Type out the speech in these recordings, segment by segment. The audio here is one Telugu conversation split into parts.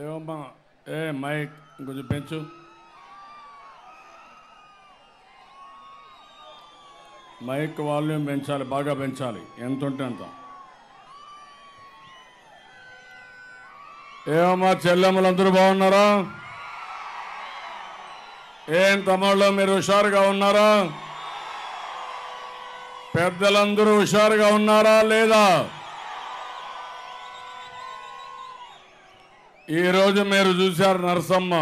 ఏమమ్మా మైక్ కొంచెం పెంచు. మైక్ వాల్యూమ్ పెంచాలి, బాగా పెంచాలి, ఎంత ఉంటే అంత. ఏమమ్మా చెల్లెమ్మలందరూ బాగున్నారా? ఏం తమ్ముళ్ళు మీరు హుషారుగా ఉన్నారా? పెద్దలందరూ హుషారుగా ఉన్నారా లేదా? ఈరోజు మీరు చూశారు నరసమ్మ,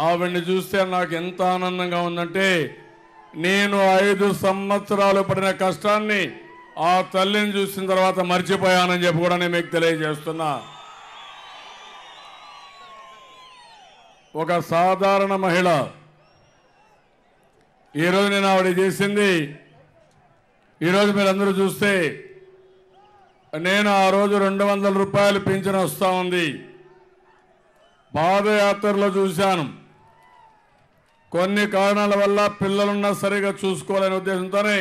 ఆవిడ్ని చూస్తే నాకు ఎంత ఆనందంగా ఉందంటే, నేను 5 సంవత్సరాలు పడిన కష్టాన్ని ఆ తల్లిని చూసిన తర్వాత మర్చిపోయానని చెప్పి కూడా నేను మీకు తెలియజేస్తున్నా. ఒక సాధారణ మహిళ. ఈరోజు నేను ఆవిడ చేసింది, ఈరోజు మీరందరూ చూస్తే నేను ఆ రోజు 200 రూపాయలు పింఛను వస్తూ ఉంది. పాదయాత్రలో చూశాను. కొన్ని కారణాల వల్ల పిల్లలున్నా సరిగా చూసుకోవాలనే ఉద్దేశంతోనే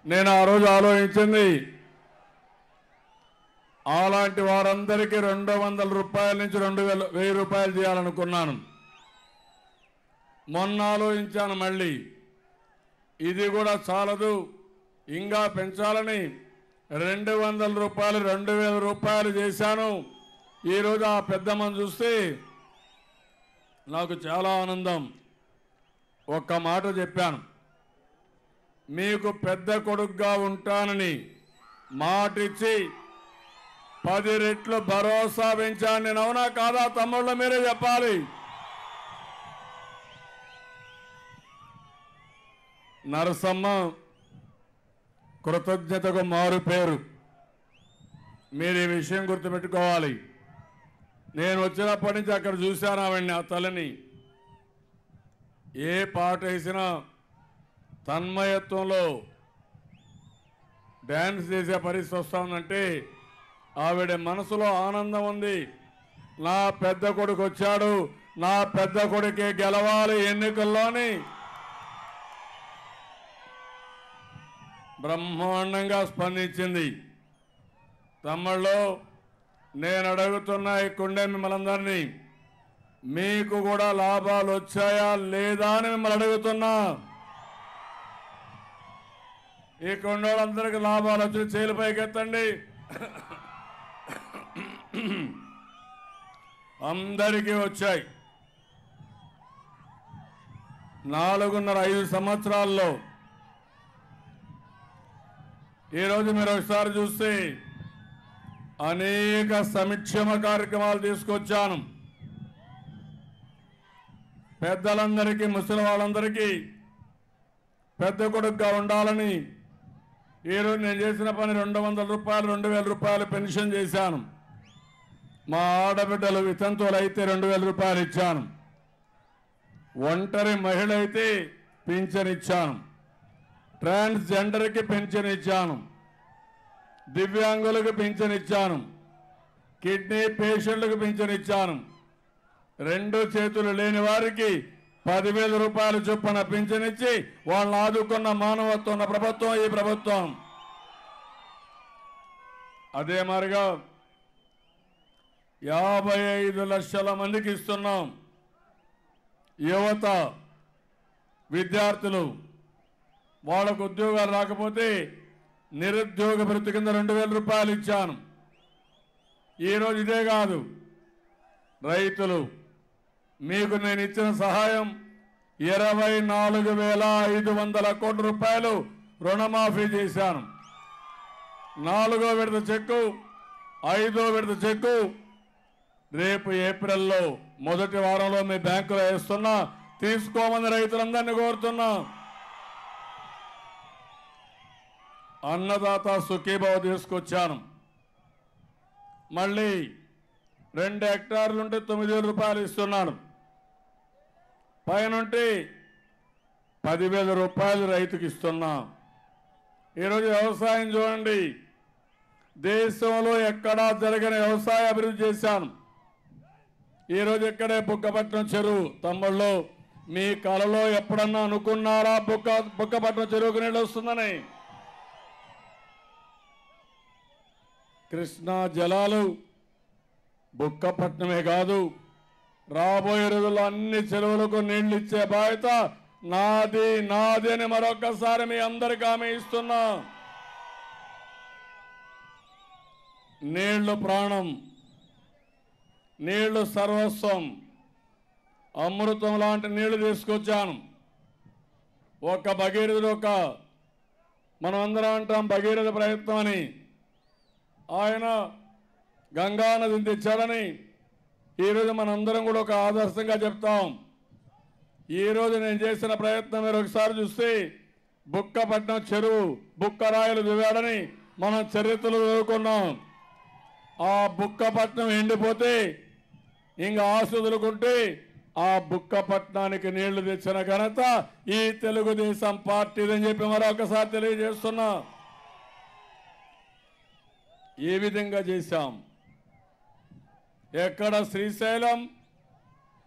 నేను ఆ రోజు ఆలోచించింది, అలాంటి వారందరికీ 200 రూపాయల నుంచి 1000 రూపాయలు చేయాలనుకున్నాను. మొన్న ఆలోచించాను, మళ్ళీ ఇది కూడా చాలదు, ఇంకా పెంచాలని 200 రూపాయలు 2000 రూపాయలు చేశాను. ఈరోజు ఆ పెద్దమ్మను చూస్తే నాకు చాలా ఆనందం. ఒక్క మాట చెప్పాను, మీకు పెద్ద కొడుకుగా ఉంటానని మాటిచ్చి 10 రెట్లు భరోసా పెంచాను. నేను అవునా కాదా తమ్ముళ్ళు మీరే చెప్పాలి. నరసమ్మ కృతజ్ఞతకు మారు పేరు. మీరు ఈ విషయం గుర్తుపెట్టుకోవాలి. నేను వచ్చినప్పటి నుంచి అక్కడ చూశాను ఆవిడ్ని, ఆ తల్లిని. ఏ పాట వేసినా తన్మయత్వంలో డ్యాన్స్ చేసే పరిస్థితి వస్తుందంటే ఆవిడ మనసులో ఆనందం ఉంది. నా పెద్ద కొడుకు వచ్చాడు, నా పెద్ద కొడుకే గెలవాలి ఎన్నికల్లోని బ్రహ్మాండంగా స్పందించింది. తమ్ముళ్ళు, నేను అడుగుతున్న ఈ కుండే మిమ్మల్ని, మీకు కూడా లాభాలు వచ్చాయా లేదా అని మిమ్మల్ని అడుగుతున్నా. ఈ కొండోళ్ళందరికీ లాభాలు వచ్చి చేలు పైకి ఎత్తండి. అందరికీ వచ్చాయి. 4.5 సంవత్సరాల్లో ఈరోజు మీరు ఒకసారి చూస్తే అనేక సంక్షేమ కార్యక్రమాలు తీసుకొచ్చాను. పెద్దలందరికీ, ముసలి వాళ్ళందరికీ పెద్ద కొడుకుగా ఉండాలని ఈరోజు నేను చేసిన పని 200 రూపాయలు 2000 రూపాయలు పెన్షన్ చేశాను. మా ఆడబిడ్డలు వితంతువులు అయితే 2000 రూపాయలు ఇచ్చాను. ఒంటరి మహిళ అయితే పింఛన్ ఇచ్చాను. ట్రాన్స్జెండర్కి పింఛన్ ఇచ్చాను. దివ్యాంగులకు పింఛన్ ఇచ్చాను. కిడ్నీ పేషెంట్లకు పింఛన్ ఇచ్చాను. 2 చేతులు లేని వారికి 10,000 రూపాయలు చొప్పున పింఛన్ ఇచ్చి వాళ్ళని ఆదుకున్న మానవత్వం ఉన్న ప్రభుత్వం ఈ ప్రభుత్వం. అదే మాదిరిగా 55 లక్షల మందికి ఇస్తున్నాం. యువత, విద్యార్థులు, వాళ్ళకు ఉద్యోగాలు రాకపోతే నిరుద్యోగ భృతి కింద 2000 రూపాయలు ఇచ్చాను. ఈరోజు ఇదే కాదు, రైతులు, మీకు నేను ఇచ్చిన సహాయం 24,500 కోట్ల రూపాయలు రుణమాఫీ చేశాను. 4వ విడత చెక్కు, 5వ విడత చెక్కు రేపు ఏప్రిల్లో మొదటి వారంలో మీ బ్యాంకులో వేస్తున్నా. తీసుకోమని రైతులందరినీ కోరుతున్నా. అన్నదాత సుఖీభావ తీసుకొచ్చాను. మళ్ళీ 2 హెక్టార్లు ఉంటే 9,000 రూపాయలు ఇస్తున్నాను. పైనుంటే 10,000 రూపాయలు రైతుకి ఇస్తున్నా. ఈరోజు వ్యవసాయం చూడండి, దేశంలో ఎక్కడా జరగని వ్యవసాయ అభివృద్ధి చేశాను. ఈరోజు ఇక్కడే బుక్కపట్నం చెరువు. తమ్ముళ్ళు, మీ కలలో ఎప్పుడన్నా అనుకున్నారా బుక్కపట్నం చెరువుకు నీళ్ళు వస్తుందని? కృష్ణా జలాలు బుక్కపట్నమే కాదు, రాబోయే రోజుల్లో అన్ని చెరువులకు నీళ్లు ఇచ్చే బాధ్యత నాది నాది అని మరొకసారి మీ అందరికీ హామీ ఇస్తున్నా. నీళ్లు ప్రాణం, నీళ్లు సర్వస్వం. అమృతం లాంటి నీళ్లు తీసుకొచ్చాను. ఒక భగీరథుడు, మనం అందరం అంటాం భగీరథ ప్రయత్నం అని. ఆయన గంగా నదిని తెచ్చాడని ఈరోజు మనందరం కూడా ఒక ఆదర్శంగా చెప్తాం. ఈరోజు నేను చేసిన ప్రయత్నం మీరు ఒకసారి చూస్తే బుక్కపట్నం చెరువు బుక్కరాయలు దిగాడని మనం చరిత్రలో చదువుకున్నాం. ఆ బుక్కపట్నం ఎండిపోతే ఇంకా ఆసుదులుకుంటే ఆ బుక్కపట్నానికి నీళ్లు తెచ్చిన ఘనత ఈ తెలుగుదేశం పార్టీదని చెప్పి మరొకసారి తెలియజేస్తున్నా. ఏ విధంగా చేశాం? ఎక్కడ శ్రీశైలం,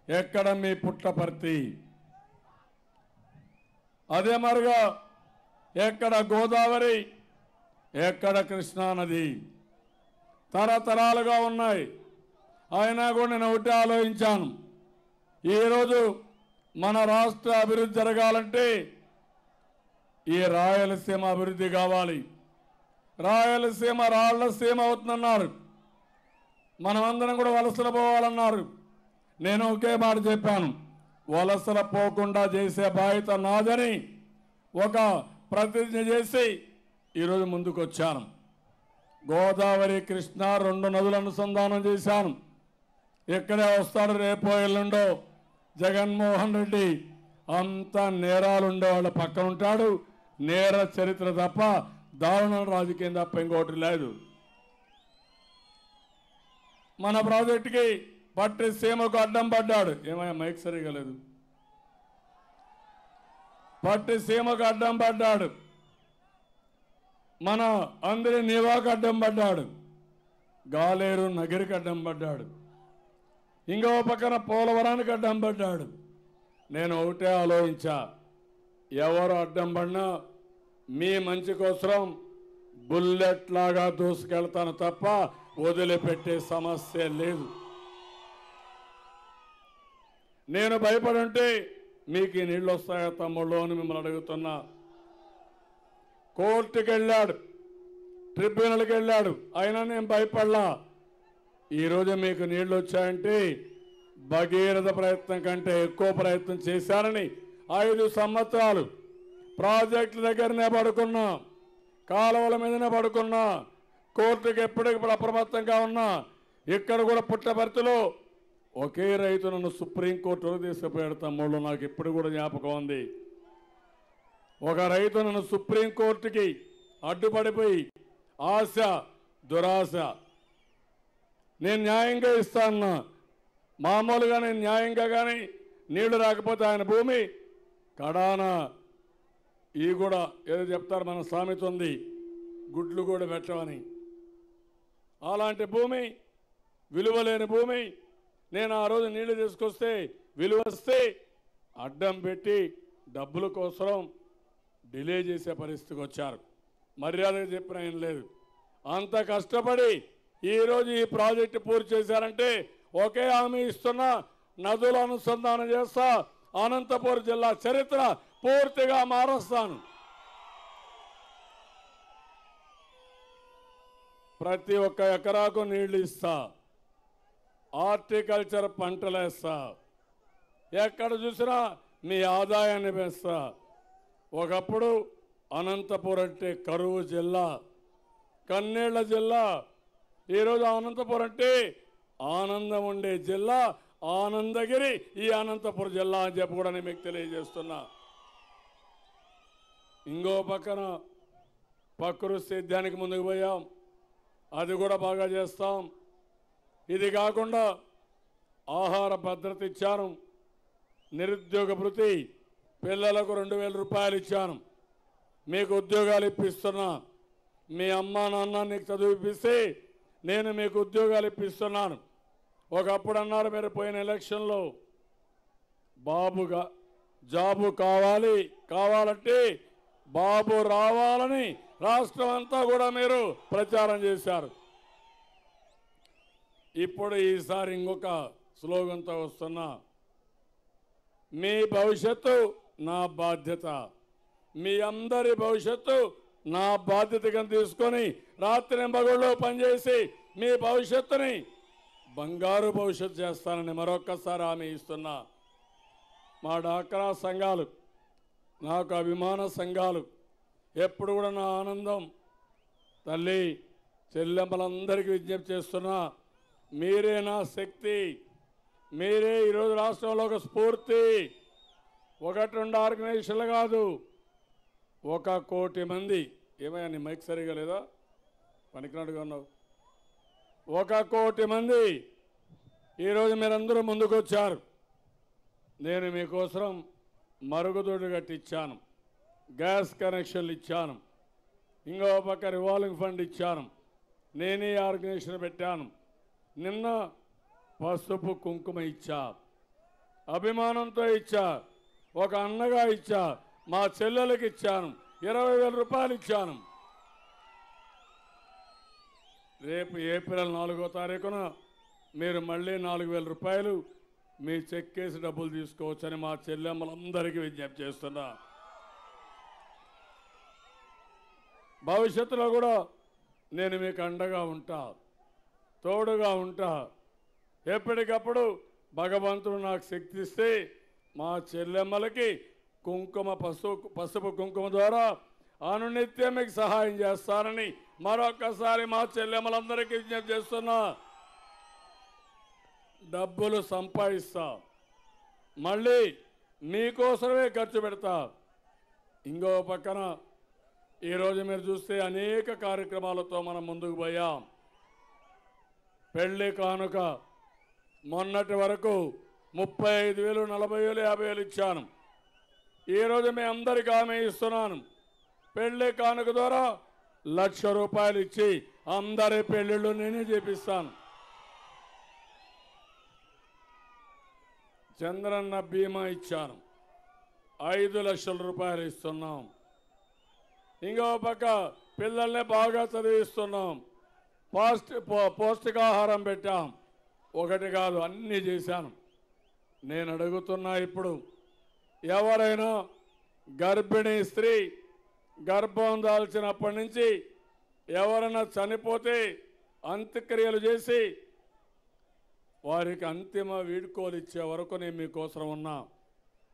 ఎక్కడ మీ పుట్టపర్తి, అదే మరుగా ఎక్కడ గోదావరి, ఎక్కడ కృష్ణానది, తరతరాలుగా ఉన్నాయి. అయినా కూడా నేను ఒకటి ఆలోచించాను, ఈరోజు మన రాష్ట్ర అభివృద్ధి జరగాలంటే ఈ రాయలసీమ అభివృద్ధి కావాలి. రాయలసీమ రాళ్లసీమ అవుతుందన్నారు. మనమందరం కూడా వలసలు పోవాలన్నారు. నేను ఒకే మాట చెప్పాను, వలసల పోకుండా చేసే బాధ్యత నాదని ఒక ప్రతిజ్ఞ చేసి ఈరోజు ముందుకు వచ్చాను. గోదావరి కృష్ణ రెండు నదుల అనుసంధానం చేశాను. ఇక్కడే వస్తాడు రేపో ఎల్లుండో జగన్మోహన్ రెడ్డి. అంత నేరాలు ఉండేవాళ్ళ పక్కన ఉంటాడు. నేర చరిత్ర తప్ప దారుణ రాజకీయం తప్ప ఇంకోటి లేదు. మన ప్రాజెక్టుకి పట్టి సీమకు అడ్డం పడ్డాడు. ఏమయ్యా మైక్ సరిగా లేదు. పట్టి సీమకు అడ్డం పడ్డాడు. మన అందరి నీవాకు అడ్డం పడ్డాడు. గాలేరు నగిరికి అడ్డం పడ్డాడు. ఇంకో పక్కన పోలవరానికి అడ్డం పడ్డాడు. నేను ఒకటే ఆలోచించా, ఎవరు అడ్డం పడినా మీ మంచి కోసం బుల్లెట్ లాగా దూసుకెళ్తాను తప్ప వదిలిపెట్టే సమస్య లేదు. నేను భయపడుంటే మీకు ఈ నీళ్ళు వస్తాయా తమ్ముళ్ళు అని మిమ్మల్ని అడుగుతున్నా. కోర్టుకి వెళ్ళాడు, ట్రిబ్యునల్కి వెళ్ళాడు, అయినా నేను భయపడలా. ఈరోజు మీకు నీళ్లు వచ్చాయంటే భగీరథ ప్రయత్నం కంటే ఎక్కువ ప్రయత్నం చేశారని 5 సంవత్సరాలు ప్రాజెక్టుల దగ్గరనే పడుకున్నా, కాలువల మీదనే పడుకున్నా, కోర్టుకు ఎప్పటికప్పుడు అప్రమత్తంగా ఉన్నా. ఇక్కడ కూడా పుట్టపర్తిలో ఒకే రైతు నన్ను సుప్రీంకోర్టులో తీసుకుపోయాడు తమ్ముళ్ళు. నాకు ఇప్పుడు కూడా జ్ఞాపకం ఉంది. ఒక రైతు నన్ను సుప్రీంకోర్టుకి అడ్డుపడిపోయి ఆశ దురాశ, నేను న్యాయంగా ఇస్తాను, మామూలుగా నేను న్యాయంగా కానీ నీళ్లు రాకపోతే ఆయన భూమి కడాన ఈ కూడా ఏదో చెప్తారు, మన సామెత ఉంది, గుడ్లు కూడా పెట్టమని. అలాంటి భూమి, విలువలేని భూమి, నేను ఆ రోజు నీళ్లు తీసుకొస్తే విలువ వస్తే అడ్డం పెట్టి డబ్బుల కోసం డిలే చేసే పరిస్థితికి వచ్చారు. మర్యాదగా చెప్పిన ఏం లేదు. అంత కష్టపడి ఈరోజు ఈ ప్రాజెక్టు పూర్తి చేశారంటే ఒకే హామీ ఇస్తున్నా, నదుల అనుసంధానం చేస్తా, అనంతపురం జిల్లా చరిత్ర పూర్తిగా మారుస్తాను. ప్రతి ఒక్క ఎకరాకు నీళ్లు ఇస్తా, హార్టికల్చర్ పంటలేస్తా, ఎక్కడ చూసినా మీ ఆదాయాన్ని పెంచుతా. ఒకప్పుడు అనంతపురం అంటే కరువు జిల్లా, కన్నీళ్ల జిల్లా. ఈరోజు అనంతపురం అంటే ఆనందం ఉండే జిల్లా, ఆనందగిరి ఈ అనంతపురం జిల్లా అని చెప్పి కూడా నేను మీకు తెలియజేస్తున్నా. ఇంకో పక్కన ప్రకృతి సేద్యానికి ముందుకు పోయాం, అది కూడా బాగా చేస్తాం. ఇది కాకుండా ఆహార భద్రత ఇచ్చాను, నిరుద్యోగ భృతి పిల్లలకు 2000 రూపాయలు ఇచ్చాను, మీకు ఉద్యోగాలు ఇప్పిస్తున్నా. మీ అమ్మా నాన్న నీకు చదివిపిస్తే నేను మీకు ఉద్యోగాలు ఇప్పిస్తున్నాను. ఒకప్పుడు అన్నారు మీరు పోయిన ఎలక్షన్లో బాబుగా జాబు కావాలంటే బాబు రావాలని రాష్ట్రం అంతా కూడా మీరు ప్రచారం చేశారు. ఇప్పుడు ఈసారి ఇంకొక స్లోగన్తో వస్తున్నా. మీ భవిష్యత్తు నా బాధ్యత, మీ అందరి భవిష్యత్తు నా బాధ్యతగా తీసుకొని రాత్రి మగళ్ళు పనిచేసి మీ భవిష్యత్తుని బంగారు భవిష్యత్తు చేస్తానని మరొక్కసారి హామీ ఇస్తున్నా. మా డాక్రా సంఘాలు, నాకు అభిమాన సంఘాలు ఎప్పుడు కూడా నా ఆనందం. తల్లి చెల్లెమ్మలందరికీ విజ్ఞప్తి చేస్తున్నా, మీరే నా శక్తి, మీరే ఈరోజు రాష్ట్రంలో ఒక స్ఫూర్తి. 1-2 ఆర్గనైజేషన్లు కాదు, 1 కోటి మంది. ఏమయ్యా నీ మైక్ సరిగా లేదా? పనికినాడుగా ఉన్నావు. 1 కోటి మంది ఈరోజు మీరందరూ ముందుకు వచ్చారు. నేను మీకోసం మరుగుదొడ్లు కట్టించాను, గ్యాస్ కనెక్షన్లు ఇచ్చాను, ఇంకో పక్క రివాల్వింగ్ ఫండ్ ఇచ్చాను, నేనే ఆర్గనైజేషన్ పెట్టాను. నిన్న పసుపు కుంకుమ ఇచ్చా, అభిమానంతో ఇచ్చా, ఒక అన్నగా ఇచ్చా, మా చెల్లెలకి ఇచ్చాను, 20,000 రూపాయలు ఇచ్చాను. రేపు ఏప్రిల్ 4వ తారీఖున మీరు మళ్ళీ 4,000 రూపాయలు మీ చెక్ కేసి డబ్బులు తీసుకోవచ్చని మా చెల్లెమ్మలందరికీ విజ్ఞప్తి చేస్తున్నా. భవిష్యత్తులో కూడా నేను మీకు అండగా ఉంటా, తోడుగా ఉంటా. ఎప్పటికప్పుడు భగవంతుడు నాకు శక్తి ఇస్తే మా చెల్లెమ్మలకి పసుపు కుంకుమ ద్వారా అనునిత్యం మీకు సహాయం చేస్తానని మరొక్కసారి మా చెల్లెమ్మలందరికీ విజ్ఞప్తి చేస్తున్నా. డబ్బులు సంపాదిస్తా, మళ్ళీ మీకోసమే ఖర్చు పెడతా. ఇంకో పక్కన ఈరోజు మీరు చూస్తే అనేక కార్యక్రమాలతో మనం ముందుకు పోయాం. పెళ్లి కానుక మొన్నటి వరకు 35,000, 40,000, 50,000 ఇచ్చాను. ఈరోజు మీ అందరికీ హామీ ఇస్తున్నాను, పెళ్లి కానుక ద్వారా 1,00,000 రూపాయలు ఇచ్చి అందరి పెళ్లిళ్ళు నేనే చేపిస్తాను. చంద్రన్న బీమా ఇచ్చాను, 5 లక్షల రూపాయలు ఇస్తున్నాం. ఇంకో పక్క పిల్లల్ని బాగా చదివిస్తున్నాం, పౌష్టికాహారం పెట్టాం. ఒకటి కాదు, అన్నీ చేశాను. నేను అడుగుతున్నా, ఇప్పుడు ఎవరైనా గర్భిణీ స్త్రీ గర్భం దాల్చినప్పటి నుంచి ఎవరైనా చనిపోతే అంత్యక్రియలు చేసి వారికి అంతిమ వీడ్కోలు ఇచ్చే వరకు నేను మీకోసం ఉన్నా.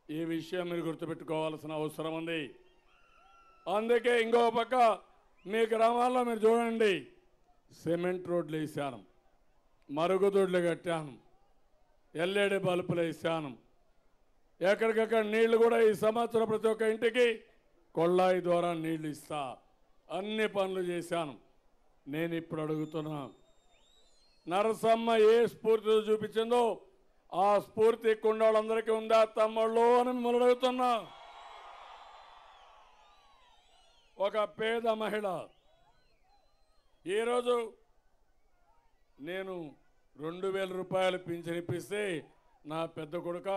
ఈ విషయం మీరు గుర్తుపెట్టుకోవాల్సిన అవసరం ఉంది. అందుకే ఇంకో పక్క మీ గ్రామాల్లో మీరు చూడండి, సిమెంట్ రోడ్లు వేసాను, మరుగుదొడ్లు కట్టాను, ఎల్ఈడి బల్బులు వేసాను. ఎక్కడికక్కడ నీళ్లు కూడా ఈ సంవత్సరం ప్రతి ఒక్క ఇంటికి కొళ్ళాయి ద్వారా నీళ్లు ఇస్తా. అన్ని పనులు చేశాను. నేను ఇప్పుడు అడుగుతున్నా, నరసమ్మ ఏ స్ఫూర్తితో చూపించిందో ఆ స్ఫూర్తి కుండోళ్ళందరికీ ఉందా తమ్ముళ్ళు అని మిమ్మల్ని అడుగుతున్నా. ఒక పేద మహిళ ఈరోజు నేను 2,000 రూపాయలు పింఛన్ ఇప్పిస్తే నా పెద్ద కొడుక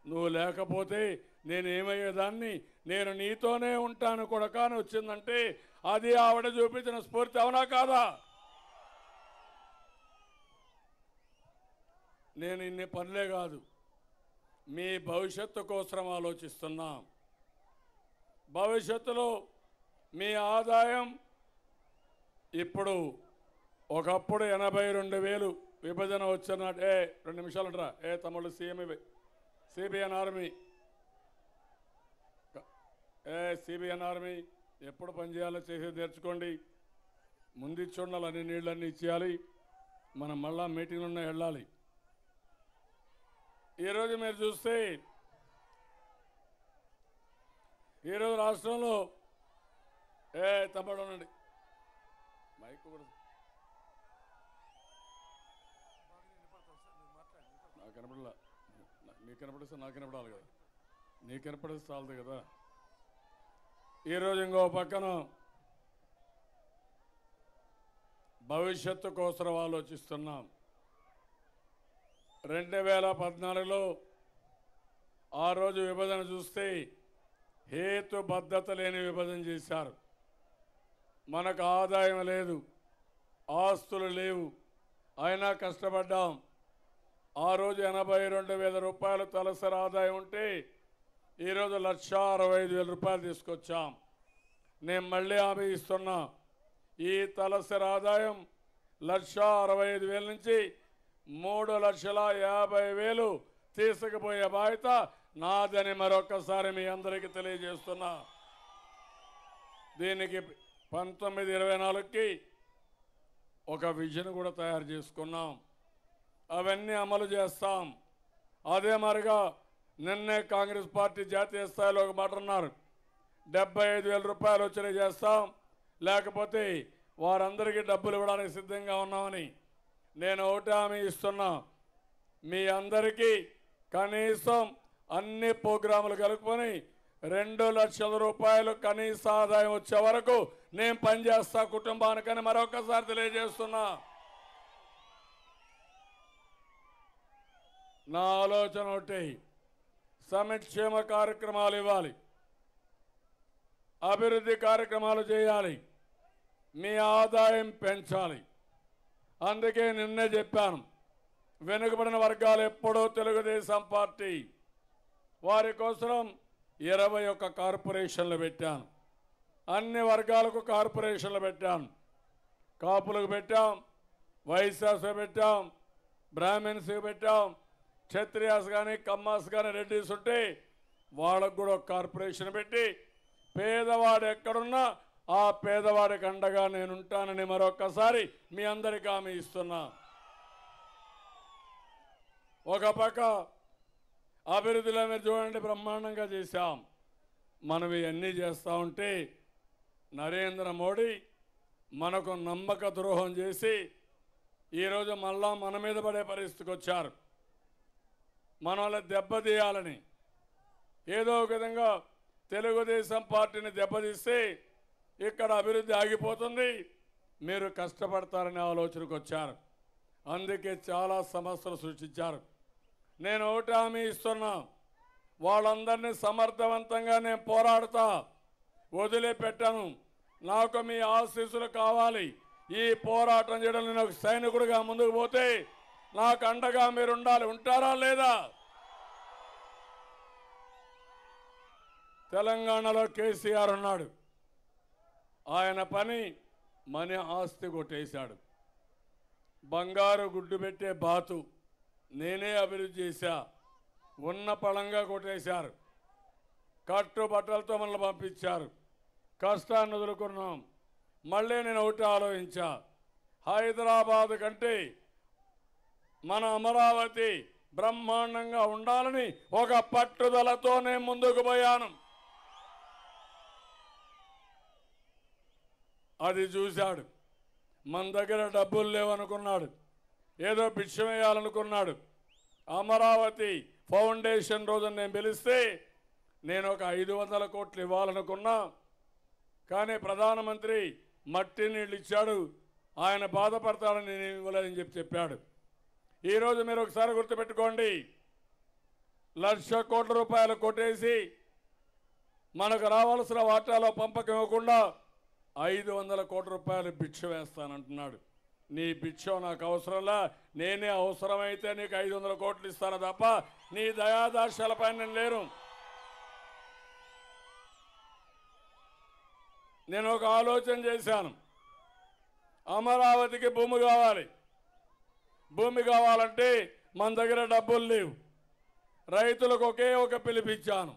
నువ్వు లేకపోతే నేను ఏమయ్యేదాన్ని, నేను నీతోనే ఉంటాను కొడుక అని వచ్చిందంటే అది ఆవిడ చూపించిన స్ఫూర్తి, అవునా కాదా? నేను ఇన్ని పనులే కాదు, మీ భవిష్యత్తు కోసం ఆలోచిస్తున్నా. భవిష్యత్తులో మీ ఆదాయం ఇప్పుడు ఒకప్పుడు 82,000 విభజన వచ్చిన 2 నిమిషాలు అంటారా? తమ్ముళ్ళు సిబిఎన్ ఆర్మీ సిబిఎన్ ఆర్మీ ఎప్పుడు పనిచేయాలో చేసేది నేర్చుకోండి. ముందు ఇచ్చి ఉండాలి, అన్ని నీళ్ళన్నీ ఇచ్చేయాలి. మనం మళ్ళా మీటింగ్లున్నా వెళ్ళాలి. ఈరోజు మీరు చూస్తే ఈరోజు రాష్ట్రంలో తమ్ముడు ఉండండి, మైక్ కూడా నాకు కనపడలా, మీకు కనపడిస్తే నాకు కనపడాలి కదా, నీకు కనపడిస్తే చాలదు కదా. ఈరోజు ఇంకో పక్కన భవిష్యత్తు కోసం ఆలోచిస్తున్నాం. 2014లో ఆ రోజు విభజన చూస్తే హేతుబద్ధత లేని విభజన చేశారు. మనకు ఆదాయం లేదు, ఆస్తులు లేవు, అయినా కష్టపడ్డాం. ఆ రోజు 82,000 రూపాయలు తలసరి ఆదాయం ఉంటే ఈరోజు 1,65,000 రూపాయలు తీసుకొచ్చాం. నేను మళ్ళీ హామీ ఇస్తున్నా, ఈ తలసరి ఆదాయం 1,65,000 నుంచి 3,50,000 తీసుకుపోయే బాధ్యత నాదని మరొకసారి మీ అందరికీ తెలియజేస్తున్నా. దీనికి 1924కి ఒక విజన్ కూడా తయారు చేసుకున్నాం. అవన్నీ అమలు చేస్తాం. అదే మరిగా నిన్నే కాంగ్రెస్ పార్టీ జాతీయ స్థాయిలో ఒక మాట అన్నారు, 75,000 రూపాయలు వచ్చినా చేస్తాం, లేకపోతే వారందరికీ డబ్బులు ఇవ్వడానికి సిద్ధంగా ఉన్నామని. నేను ఒకటి హామీ ఇస్తున్నా, మీ అందరికీ కనీసం అన్ని ప్రోగ్రాములు కలుపుకొని 2,00,000 రూపాయలు కనీస ఆదాయం వచ్చే వరకు నేను పనిచేస్తా కుటుంబానికని మరొకసారి తెలియజేస్తున్నా. నా ఆలోచన ఒకటి, సంక్షేమ కార్యక్రమాలు ఇవ్వాలి, అభివృద్ధి కార్యక్రమాలు చేయాలి, మీ ఆదాయం పెంచాలి. అందుకే నిన్నే చెప్పాను, వెనుకబడిన వర్గాలు ఎప్పుడూ తెలుగుదేశం పార్టీ వారి కోసం 21 కార్పొరేషన్లు పెట్టాను. అన్ని వర్గాలకు కార్పొరేషన్లు పెట్టాను. కాపులకు పెట్టాం, వైశ్యాస్కు పెట్టాం, బ్రాహ్మిన్స్కి పెట్టాం, క్షత్రియాస్ కానీ కమ్మాస్ కానీ రెడ్డిస్ ఉంటే వాళ్ళకు కూడా ఒక కార్పొరేషన్ పెట్టి పేదవాడు ఎక్కడున్నా ఆ పేదవాడికి అండగా నేను ఉంటానని మరొకసారి మీ అందరికీ హామీ ఇస్తున్నా. ఒక పక్క అభివృద్ధిలో మీరు చూడండి, బ్రహ్మాండంగా చేశాం. మనం ఇవన్నీ చేస్తూ ఉంటే నరేంద్ర మోడీ మనకు నమ్మక ద్రోహం చేసి ఈరోజు మళ్ళా మన మీద పడే పరిస్థితికి వచ్చారు. మనల్ని దెబ్బతీయాలని ఏదో ఒక విధంగా తెలుగుదేశం పార్టీని దెబ్బతీస్తే ఇక్కడ అభివృద్ధి ఆగిపోతుంది, మీరు కష్టపడతారనే ఆలోచనకు వచ్చారు. అందుకే చాలా సమస్యలు సృష్టించారు. నేను ఒకటి హామీ ఇస్తున్నా, వాళ్ళందరినీ సమర్థవంతంగా నేను పోరాడుతా, వదిలిపెట్టాను. నాకు మీ ఆశీస్సులు కావాలి. ఈ పోరాటం చేయడం నేను ఒక సైనికుడిగా ముందుకు పోతే నాకు అండగా మీరు ఉండాలి. ఉంటారా లేదా? తెలంగాణలో కేసీఆర్ ఉన్నాడు, ఆయన పని మన ఆస్తి కొట్టేశాడు. బంగారు గుడ్డు పెట్టే బాతు నేనే అభివృద్ధి చేశా, ఉన్న పళంగా కొట్టేశారు. కట్టుబట్టలతో మనల్ని పంపించారు, కష్టాన్ని వదులుకున్నాం. మళ్ళీ నేను ఒకటి ఆలోచించా, హైదరాబాద్ కంటే మన అమరావతి బ్రహ్మాండంగా ఉండాలని ఒక పట్టుదలతో నేను ముందుకు పోయాను. అది చూశాడు, మన దగ్గర డబ్బులు లేవనుకున్నాడు, ఏదో భిక్షం వేయాలనుకున్నాడు. అమరావతి ఫౌండేషన్ రోజున నేను పిలిస్తే నేను ఒక 500 కోట్లు ఇవ్వాలనుకున్నా, కానీ ప్రధానమంత్రి మట్టి నీళ్ళు ఇచ్చాడు, ఆయన బాధపడతాడని నేను ఇవ్వలేదని చెప్పాడు. ఈరోజు మీరు ఒకసారి గుర్తుపెట్టుకోండి, 1,00,000 కోట్ల రూపాయలు కొట్టేసి మనకు రావాల్సిన వాటాలో పంపకం ఇవ్వకుండా 500 కోట్ల రూపాయలు భిక్ష వేస్తానంటున్నాడు. నీ భిక్ష నాకు అవసరంలా, నేనే అవసరమైతే నీకు 500 కోట్లు ఇస్తాను తప్ప నీ దయాదార్శాలపై నేను లేను. నేను ఒక ఆలోచన చేశాను, అమరావతికి భూమి కావాలి. భూమి కావాలంటే మన దగ్గర డబ్బులు లేవు. రైతులకు ఒకే ఒక పిలిపించాను,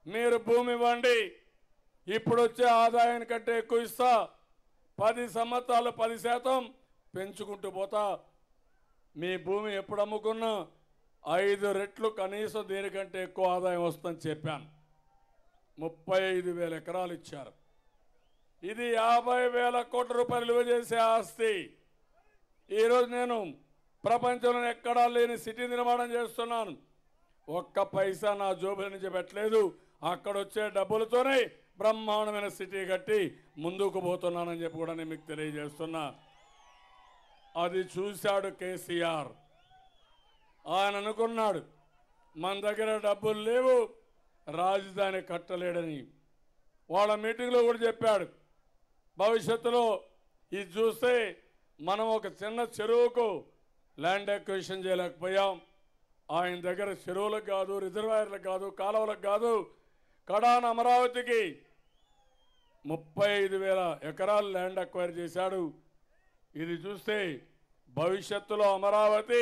మీరు భూమి ఇవ్వండి, ఇప్పుడు వచ్చే ఆదాయాన్ని కంటే ఎక్కువ ఇస్తా, 10 సంవత్సరాలు 10% పెంచుకుంటూ పోతా. మీ భూమి ఎప్పుడు అమ్ముకున్నా 5 రెట్లు కనీసం దీనికంటే ఎక్కువ ఆదాయం వస్తుందని చెప్పాను. 35,000 ఎకరాలు ఇచ్చారు. ఇది 50,000 కోట్ల రూపాయలు విలువ చేసే ఆస్తి. ఈరోజు నేను ప్రపంచంలో ఎక్కడా లేని సిటీ నిర్మాణం చేస్తున్నాను. ఒక్క పైసా నా జోబుల నుంచి పెట్టలేదు. అక్కడ వచ్చే డబ్బులతోనే బ్రహ్మాండమైన సిటీ కట్టి ముందుకు పోతున్నానని చెప్పి కూడా నేను మీకు తెలియజేస్తున్నా. అది చూశాడు కేసీఆర్. ఆయన అనుకున్నాడు మన దగ్గర డబ్బులు లేవు, రాజధాని కట్టలేడని. వాళ్ళ మీటింగ్లో కూడా చెప్పాడు, భవిష్యత్తులో ఇది చూస్తే మనం ఒక చిన్న చెరువుకు ల్యాండ్ అక్విజిషన్ చేయలేకపోయాం. ఆయన దగ్గర చెరువులకు కాదు, రిజర్వాయర్లకు కాదు, కాలువలకు కాదు, కడాన అమరావతికి 35,000 ఎకరాలు ల్యాండ్ అక్వైర్ చేశాడు. ఇది చూస్తే భవిష్యత్తులో అమరావతి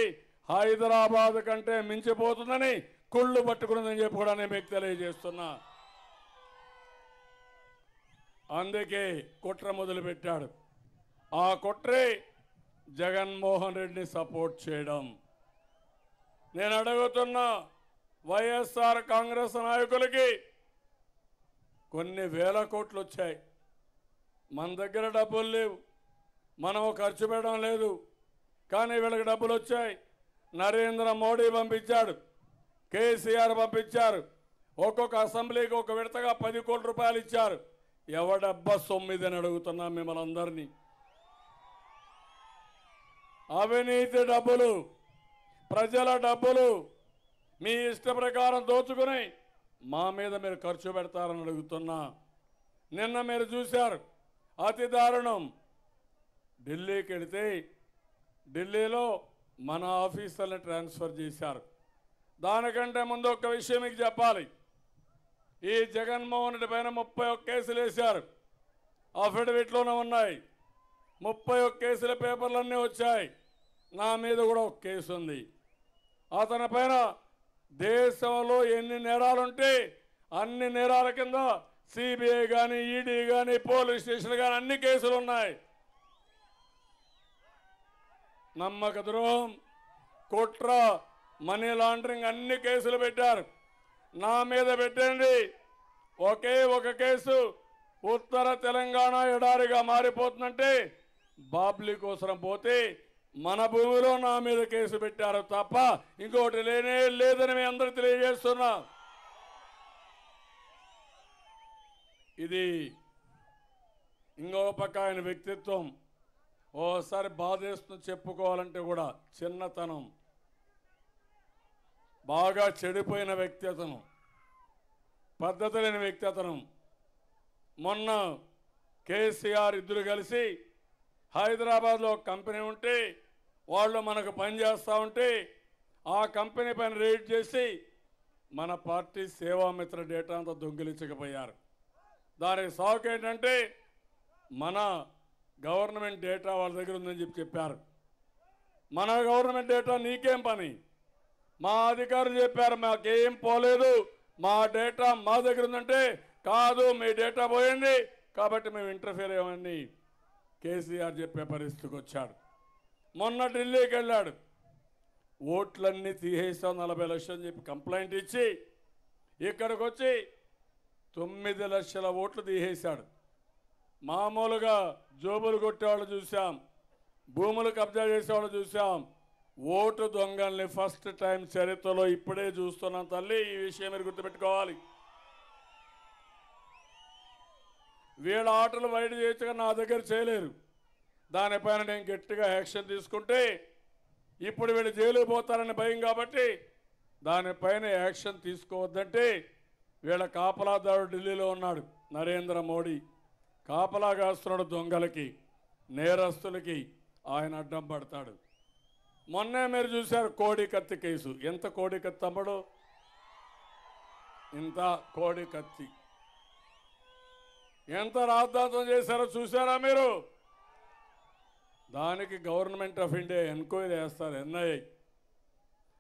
హైదరాబాద్ కంటే మించిపోతుందని కుళ్ళు పట్టుకున్నదని చెప్పి కూడా నేను మీకు తెలియజేస్తున్నా. అందుకే కుట్ర మొదలుపెట్టాడు. ఆ కుట్రే జగన్మోహన్ రెడ్డిని సపోర్ట్ చేయడం. నేను అడుగుతున్నా వైఎస్ఆర్ కాంగ్రెస్ నాయకులకి కొన్ని వేల కోట్లు వచ్చాయి. మన దగ్గర డబ్బులు లేవు, మనం ఖర్చు పెట్టడం లేదు. కానీ వీళ్ళకి డబ్బులు వచ్చాయి. నరేంద్ర మోడీ పంపించాడు, కేసీఆర్ పంపించారు. ఒక్కొక్క అసెంబ్లీకి ఒక విడతగా 10 కోట్ల రూపాయలు ఇచ్చారు. ఎవడబ్బా సొమ్మిది అని అడుగుతున్నా మిమ్మల్ని అందరినీ. అవినీతి డబ్బులు, ప్రజల డబ్బులు మీ ఇష్ట ప్రకారం దోచుకుని మా మీద మీరు ఖర్చు పెడతారని అడుగుతున్నా. నిన్న మీరు చూశారు అతి దారుణం. ఢిల్లీకి వెళితే ఢిల్లీలో మన ఆఫీసర్ని ట్రాన్స్ఫర్ చేశారు. దానికంటే ముందు ఒక విషయం మీకు చెప్పాలి. ఈ జగన్మోహన్ రెడ్డి పైన 31 కేసులు వేశారు. అఫిడవిట్లోనే ఉన్నాయి. 31 కేసుల పేపర్లన్నీ వచ్చాయి. నా మీద కూడా ఒక కేసు ఉంది. అతని పైన దేశంలో ఎన్ని నేరాలుంటే అన్ని నేరాల కింద సిబిఐ కానీ, ఈడీ కానీ, పోలీస్ స్టేషన్ కానీ అన్ని కేసులు ఉన్నాయి. నమ్మక ద్రోహం, కుట్ర, మనీ లాండరింగ్ అన్ని కేసులు పెట్టారు. నా మీద పెట్టండి. ఒకే ఒక కేసు ఉత్తర తెలంగాణ ఎడారిగా మారిపోతుందంటే బాబ్లీ కోసం పోతే మన భూమిలో నా మీద కేసు పెట్టారు తప్ప ఇంకోటి లేనే లేదని మీ అందరూ తెలియజేస్తున్నా. ఇది ఇంకో పక్క ఆయన వ్యక్తిత్వం ఓసారి బాధేస్తుంది చెప్పుకోవాలంటే కూడా. చిన్నతనం, బాగా చెడిపోయిన వ్యక్తి అతను, పద్ధతి లేని వ్యక్తి అతను. మొన్న కేసీఆర్ ఇద్దరు కలిసి హైదరాబాద్లో ఒక కంపెనీ ఉంటే వాళ్ళు మనకు పనిచేస్తూ ఉంటే ఆ కంపెనీ పైన రేడ్ చేసి మన పార్టీ సేవామిత్ర డేటా అంతా దొంగిలించకపోయారు. దానికి సాకు ఏంటంటే మన గవర్నమెంట్ డేటా వాళ్ళ దగ్గర ఉందని చెప్పారు. మన గవర్నమెంట్ డేటా నీకేం పని? మా అధికారులు చెప్పారు మాకేం పోలేదు, మా డేటా మా దగ్గర ఉందంటే కాదు మీ డేటా పోయింది కాబట్టి మేము ఇంటర్ఫియర్ అయ్యామని కేసీఆర్ చెప్పే పరిస్థితికి వచ్చాడు. మొన్న ఢిల్లీకి వెళ్ళాడు. ఓట్లన్నీ తీసేసాం 40 లక్షలు అని చెప్పి కంప్లైంట్ ఇచ్చి ఇక్కడికి వచ్చి 9 లక్షల ఓట్లు తీసేశాడు. మామూలుగా జోబులు కొట్టేవాళ్ళు చూసాం, భూములు కబ్జా చేసేవాళ్ళు చూసాం. ఓటు దొంగల్ని ఫస్ట్ టైం చరిత్రలో ఇప్పుడే చూస్తున్నాం తల్లి. ఈ విషయం మీరు గుర్తుపెట్టుకోవాలి. వీళ్ళ ఆటలు బయట చేయొచ్చుగా నా దగ్గర చేయలేరు. దానిపైన నేను గట్టిగా యాక్షన్ తీసుకుంటే ఇప్పుడు వీళ్ళు జైలు పోతారని భయం కాబట్టి దానిపైన యాక్షన్ తీసుకోవద్దంటే వీళ్ళ కాపలాదారుడు ఢిల్లీలో ఉన్నాడు నరేంద్ర మోడీ. కాపలా కాస్తున్నాడు దొంగలకి, నేరస్తులకి. ఆయన అడ్డం పడతాడు. మొన్నే మీరు చూశారు కోడి కత్తి కేసు. ఎంత కోడి కత్తి తమ్ముడు? ఇంత కోడి కత్తి. ఎంత రాద్ధాంతం చేశారో చూసారా మీరు? దానికి గవర్నమెంట్ ఆఫ్ ఇండియా ఎంక్వైరీ చేస్తారు. ఎన్ఐఏ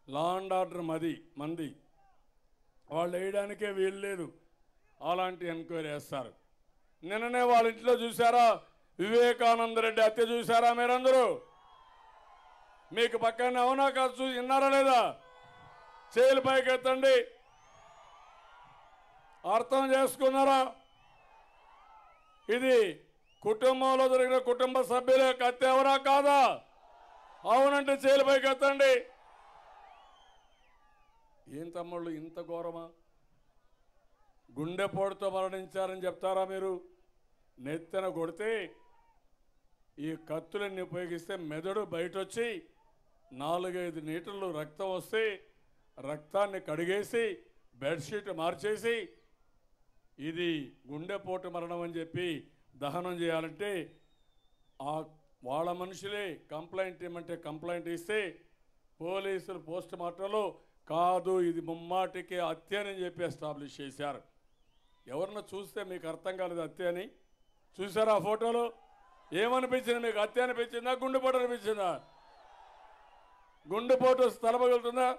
లా అండ్ ఆర్డర్ మంది వాళ్ళు వేయడానికే వీలు లేదు. అలాంటి ఎంక్వైరీ చేస్తారు. నిన్ననే వాళ్ళ ఇంట్లో చూసారా వివేకానంద రెడ్డి హత్య చూసారా మీరందరూ? మీకు పక్కన అవునా కాదు విన్నారా లేదా? చేతులు పైకి ఎత్తండి. అర్థం చేసుకున్నారా? ఇది కుటుంబంలో జరిగిన కుటుంబ సభ్యుల హత్య ఎవరా కాదా? అవునంటే చేతులు పైకి ఎత్తండి. ఏం తమ్ముళ్ళు ఇంత ఘోరమా? గుండెపోటుతో మరణించారని చెప్తారా మీరు? నెత్తెన కొడితే ఈ కత్తులన్నీ ఉపయోగిస్తే మెదడు బయట వచ్చి 4-5 లీటర్లు రక్తం వస్తే రక్తాన్ని కడిగేసి బెడ్షీట్ మార్చేసి ఇది గుండెపోటు మరణం అని చెప్పి దహనం చేయాలంటే ఆ వాళ్ళ మనుషులే కంప్లైంట్ ఇవ్వమంటే కంప్లైంట్ ఇస్తే పోలీసులు పోస్ట్ మార్టంలో కాదు ఇది ముమ్మాటికి హత్య అని చెప్పి ఎస్టాబ్లిష్ చేశారు. ఎవరన్నా చూస్తే మీకు అర్థం కాలేదు హత్య అని? చూసారా ఆ ఫోటోలో? ఏమనిపించింది మీకు? హత్య అనిపించిందా? గుండెపోటు అనిపించిందా? గుండెపోటు తల పగులుతుందా?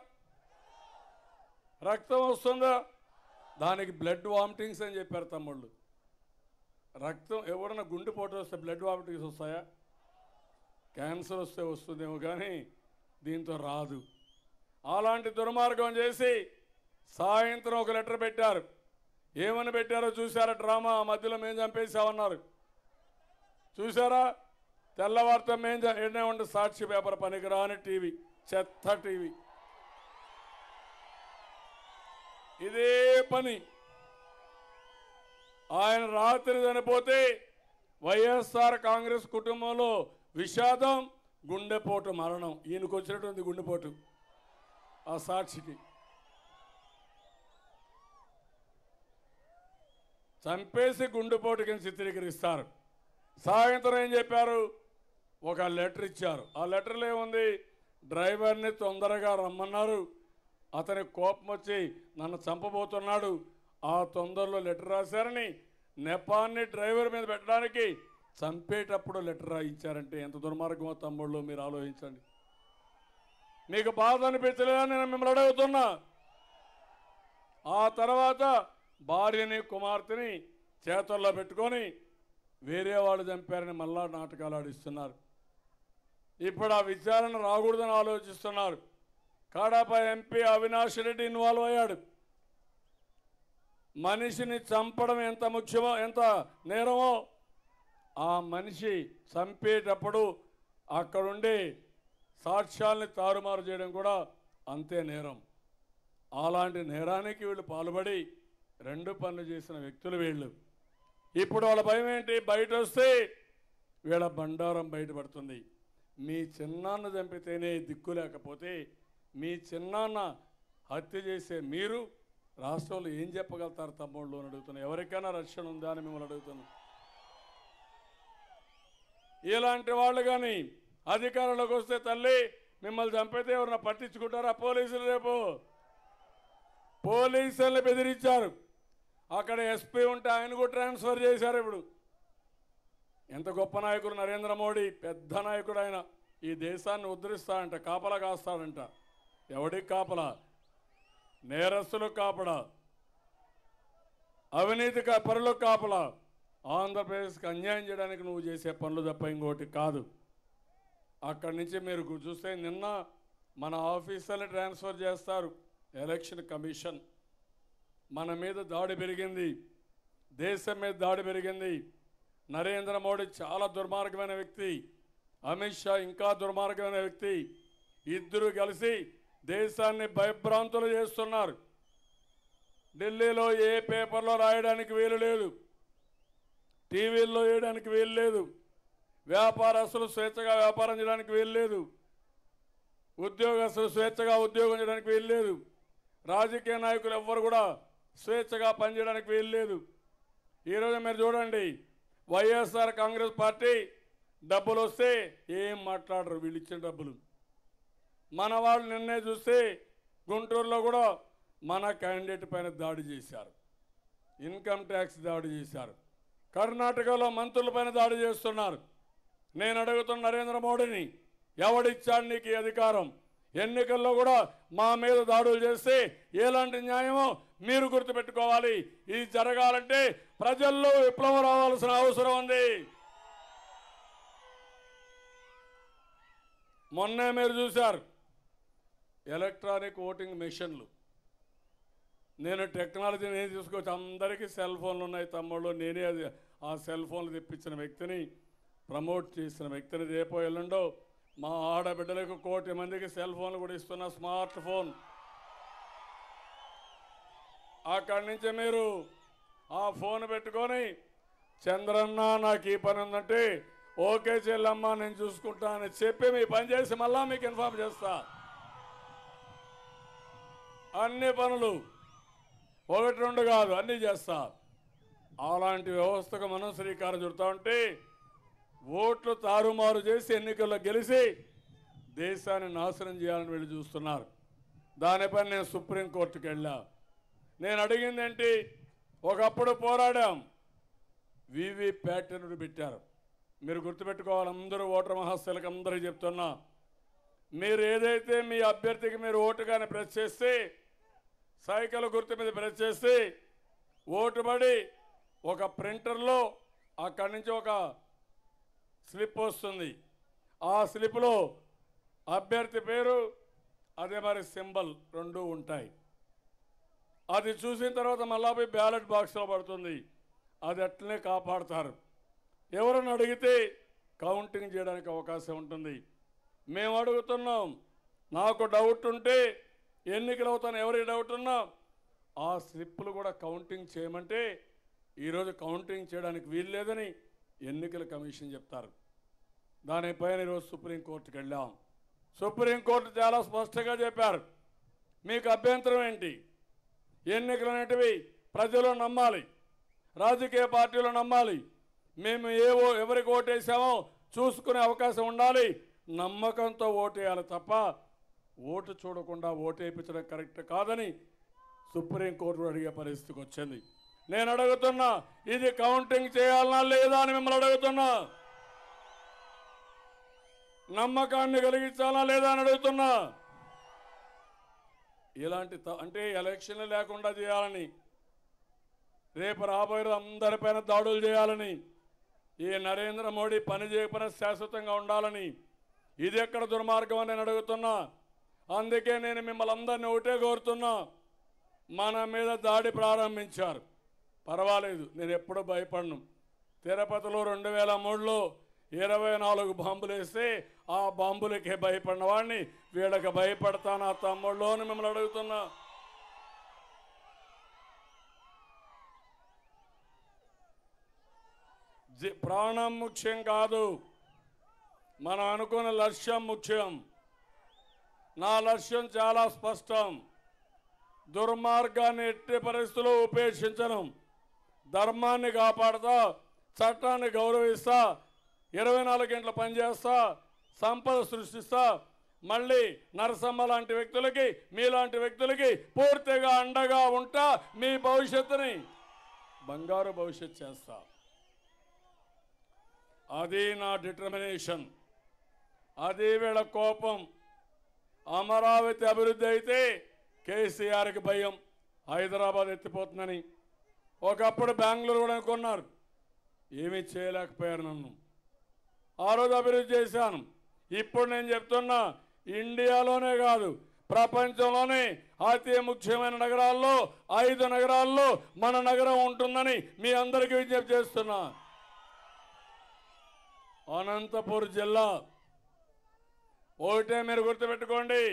రక్తం వస్తుందా? దానికి బ్లడ్ వామిటింగ్స్ అని చెప్పారు తమ్ముళ్ళు. రక్తం ఎవరన్నా గుండెపోటు వస్తే బ్లడ్ వామిటింగ్స్ వస్తాయా? క్యాన్సర్ వస్తే వస్తుందేమో కానీ దీంతో రాదు. అలాంటి దుర్మార్గం చేసి సాయంత్రం ఒక లెటర్ పెట్టారు. ఏమని పెట్టారో చూసారా? డ్రామా మధ్యలో మేము చంపేసామన్నారు. చూసారా? తెల్లవారితో మేము ఎన్నే ఉండే సాక్షి పేపర్ పనికిరాని టీవీ, చెత్త టీవీ. ఇదే పని. ఆయన రాత్రి చనిపోతే వైఎస్ఆర్ కాంగ్రెస్ కుటుంబంలో విషాదం, గుండెపోటు మరణం. ఈయనకు వచ్చినటువంటి గుండెపోటు ఆ సాక్షికి. చంపేసి గుండెపోటు కింద చిత్రీకరిస్తారు. సాయంత్రం ఏం చెప్పారు? ఒక లెటర్ ఇచ్చారు. ఆ లెటర్లో ఏముంది? డ్రైవర్ని తొందరగా రమ్మన్నారు, అతని కోపం వచ్చి నన్ను చంపబోతున్నాడు, ఆ తొందరలో లెటర్ రాశారని నెపాన్ని డ్రైవర్ మీద పెట్టడానికి చంపేటప్పుడు లెటర్ రాయించారంటే ఎంత దుర్మార్గమో తమ్ముళ్ళు మీరు ఆలోచించండి. మీకు బాధ అనిపించలేదా? నేను మిమ్మల్ని అడుగుతున్నా. ఆ తర్వాత భార్యని కుమార్తెని చేతుల్లో పెట్టుకొని వేరే వాళ్ళు చంపారని మళ్ళా నాటకాలు ఆడిస్తున్నారు. ఇప్పుడు ఆ విచారణ రాకూడదని ఆలోచిస్తున్నారు. కడప ఎంపీ అవినాష్ రెడ్డి ఇన్వాల్వ్ అయ్యాడు. మనిషిని చంపడం ఎంత ముఖ్యమో, ఎంత నేరమో, ఆ మనిషి చంపేటప్పుడు అక్కడుండే సాక్ష్యాల్ని తారుమారు చేయడం కూడా అంతే నేరం. అలాంటి నేరానికి వీళ్ళు పాల్పడి రెండు పనులు చేసిన వ్యక్తులు వీళ్ళు. ఇప్పుడు వాళ్ళ భయం ఏంటి? బయట వస్తే వీళ్ళ బండారం బయటపడుతుంది. మీ చిన్నాన్న చంపితేనే దిక్కు లేకపోతే మీ చిన్నాన్న హత్య చేసే మీరు రాష్ట్రంలో ఏం చెప్పగలుగుతారు తమ్ముళ్ళు అని అడుగుతున్నా. ఎవరికైనా రక్షణ ఉందా అని మిమ్మల్ని అడుగుతున్నా. ఇలాంటి వాళ్ళు కానీ అధికారంలోకి వస్తే తల్లి మిమ్మల్ని చంపితే ఎవరన్నా పట్టించుకుంటారా? పోలీసులు రేపు పోలీసుల్ని బెదిరించారు. అక్కడ ఎస్పీ ఉంటే ఆయన కూడా ట్రాన్స్ఫర్ చేశారు. ఇప్పుడు ఎంత గొప్ప నాయకుడు నరేంద్ర మోడీ, పెద్ద నాయకుడు ఆయన. ఈ దేశాన్ని ఉద్ధరిస్తాడంట, కాపలా కాస్తాడంట. ఎవడికి కాపలా? నేరస్తులకు కాపలా, అవినీతి పరులకు కాపలా. ఆంధ్రప్రదేశ్కి అన్యాయం చేయడానికి నువ్వు చేసే పనులు తప్ప ఇంకోటి కాదు. అక్కడి నుంచి మీరు చూస్తే నిన్న మన ఆఫీసర్ని ట్రాన్స్ఫర్ చేస్తారు. ఎలక్షన్ కమిషన్ మన మీద దాడి పెరిగింది, దేశం మీద దాడి పెరిగింది. నరేంద్ర మోడీ చాలా దుర్మార్గమైన వ్యక్తి, అమిత్ షా ఇంకా దుర్మార్గమైన వ్యక్తి. ఇద్దరు కలిసి దేశాన్ని భయభ్రాంతులు చేస్తున్నారు. ఢిల్లీలో ఏ పేపర్లో రాయడానికి వీలు లేదు, టీవీల్లో వేయడానికి వీలు లేదు, వ్యాపారస్తులు స్వేచ్ఛగా వ్యాపారం చేయడానికి వీలు లేదు, ఉద్యోగస్తులు స్వేచ్ఛగా ఉద్యోగం చేయడానికి వీలు లేదు, రాజకీయ నాయకులు ఎవ్వరు కూడా స్వేచ్ఛగా పనిచేయడానికి వీలు లేదు. ఈరోజు మీరు చూడండి, వైఎస్ఆర్ కాంగ్రెస్ పార్టీ డబ్బులు వస్తే ఏం మాట్లాడరు, వీళ్ళు ఇచ్చిన డబ్బులు. మన వాళ్ళు నిన్నే చూస్తే గుంటూరులో కూడా మన క్యాండిడేట్ పైన దాడి చేశారు, ఇన్కమ్ ట్యాక్స్ దాడి చేశారు. కర్ణాటకలో మంత్రుల పైన దాడి చేస్తున్నారు. నేను అడుగుతున్న నరేంద్ర మోడీని, ఎవడిచ్చాడు నీకు ఈ అధికారం? ఎన్నికల్లో కూడా మా మీద దాడులు చేస్తే ఎలాంటి న్యాయమో మీరు గుర్తుపెట్టుకోవాలి. ఇది జరగాలంటే ప్రజల్లో విప్లవం రావాల్సిన అవసరం ఉంది. మొన్నే మీరు చూశారు ఎలక్ట్రానిక్ ఓటింగ్ మెషిన్లు. నేను టెక్నాలజీని తీసుకొచ్చి అందరికీ సెల్ ఫోన్లు ఉన్నాయి తమ్ముళ్ళు. నేనే అది ఆ సెల్ ఫోన్లు తెప్పించిన వ్యక్తిని, ప్రమోట్ చేసిన వ్యక్తిని. రేపో ఎల్లుండో మా ఆడబిడ్డలకు 1 కోటి మందికి సెల్ ఫోన్లు కూడా ఇస్తున్న స్మార్ట్ ఫోన్. అక్కడి నుంచి మీరు ఆ ఫోన్ పెట్టుకొని చంద్రన్న నాకు ఈ పని ఉందంటే ఓకే చెల్లమ్మ నేను చూసుకుంటా అని చెప్పి మీ పని చేసి మళ్ళా మీకు ఇన్ఫార్మ్ చేస్తా. అన్ని పనులు 1, 2 కాదు, అన్నీ చేస్తా. అలాంటి వ్యవస్థకు మనం శ్రీకారం చుడతా ఉంటే ఓట్లు తారుమారు చేసి ఎన్నికల్లో గెలిచి దేశాన్ని నాశనం చేయాలని వీళ్ళు చూస్తున్నారు. దానిపై నేను సుప్రీంకోర్టుకు వెళ్ళా. నేను అడిగింది ఏంటి, ఒకప్పుడు పోరాడాం, వివి ప్యాటర్న్ పెట్టారు. మీరు గుర్తుపెట్టుకోవాలి, అందరూ ఓటర్ మహాశయులకు అందరికీ చెప్తున్నా, మీరు ఏదైతే మీ అభ్యర్థికి మీరు ఓటు కానీ ప్రెస్ చేస్తే, సైకిల్ గుర్తు మీద ప్రెస్ చేస్తే ఓటు పడి ఒక ప్రింటర్లో అక్కడి నుంచి ఒక స్లిప్ వస్తుంది. ఆ స్లిప్లో అభ్యర్థి పేరు అదే మరి సింబల్ రెండు ఉంటాయి. అది చూసిన తర్వాత మళ్ళా పోయి బ్యాలెట్ బాక్స్లో పడుతుంది. అది అట్లనే కాపాడుతారు. ఎవరన్నా అడిగితే కౌంటింగ్ చేయడానికి అవకాశం ఉంటుంది. మేము అడుగుతున్నాం, నాకు డౌట్ ఉంటే ఎన్నికలు అవుతాను, ఎవరికి డౌట్ ఉన్నా ఆ స్లిప్పులు కూడా కౌంటింగ్ చేయమంటే ఈరోజు కౌంటింగ్ చేయడానికి వీలు లేదని ఎన్నికల కమిషన్ చెప్తారు. దానిపైన ఈరోజు సుప్రీంకోర్టుకు వెళ్ళాం. సుప్రీంకోర్టు చాలా స్పష్టంగా చెప్పారు, మీకు అభ్యంతరం ఏంటి, ఎన్నికలు అనేటివి ప్రజలు నమ్మాలి, రాజకీయ పార్టీలు నమ్మాలి, మేము ఎవరికి ఓటేసామో చూసుకునే అవకాశం ఉండాలి, నమ్మకంతో ఓటేయాలి తప్ప ఓటు చూడకుండా ఓటేయించడం కరెక్ట్ కాదని సుప్రీంకోర్టు అడిగే పరిస్థితికి వచ్చింది. నేను అడుగుతున్నా, ఇది కౌంటింగ్ చేయాలనా లేదా అని మిమ్మల్ని అడుగుతున్నా, నమ్మకాన్ని కలిగించాలా లేదా అని అడుగుతున్నా. ఇలాంటి అంటే ఎలక్షన్లు లేకుండా చేయాలని, రేపు రాబోయే అందరిపైన దాడులు చేయాలని, ఈ నరేంద్ర మోడీ పని చేయకపోయినా శాశ్వతంగా ఉండాలని, ఇది ఎక్కడ దుర్మార్గం అని నేను అడుగుతున్నా. అందుకే నేను మిమ్మల్ని అందరినీ ఒకటే కోరుతున్నా, మన మీద దాడి ప్రారంభించారు, పర్వాలేదు, నేను ఎప్పుడూ భయపడను. తిరుపతిలో 2003లో 24 బాంబులు వేస్తే ఆ బాంబులకే భయపడిన వాడిని వీళ్ళకి భయపడతానా తమ్ముళ్ళు అని మిమ్మల్ని అడుగుతున్నా. ప్రాణం ముఖ్యం కాదు, మనం అనుకున్న లక్ష్యం ముఖ్యం. నా లక్ష్యం చాలా స్పష్టం, దుర్మార్గాన్ని ఎట్టి పరిస్థితుల్లో ఉపేక్షించను, ధర్మాన్ని కాపాడుతా, చట్టాన్ని గౌరవిస్తా, 24 గంటలు పనిచేస్తా, సంపద సృష్టిస్తా, మళ్ళీ నరసమ్మ లాంటి వ్యక్తులకి, మీలాంటి వ్యక్తులకి పూర్తిగా అండగా ఉంటా, మీ భవిష్యత్తుని బంగారు భవిష్యత్తు చేస్తా. అది నా డిటర్మినేషన్, అది వీళ్ళ కోపం. అమరావతి అభివృద్ధి అయితే కేసీఆర్కి భయం, హైదరాబాద్ ఎత్తిపోతుందని. ఒకప్పుడు బెంగళూరు కూడా అనుకున్నారు, ఏమీ చేయలేకపోయారు నన్ను. ఆ రోజు అభివృద్ధి చేశాను. ఇప్పుడు నేను చెప్తున్నా, ఇండియాలోనే కాదు ప్రపంచంలోనే అతి ముఖ్యమైన నగరాల్లో 5 నగరాల్లో మన నగరం ఉంటుందని మీ అందరికీ విజ్ఞప్తి చేస్తున్నా. అనంతపూర్ జిల్లా ఒకటే మీరు గుర్తుపెట్టుకోండి,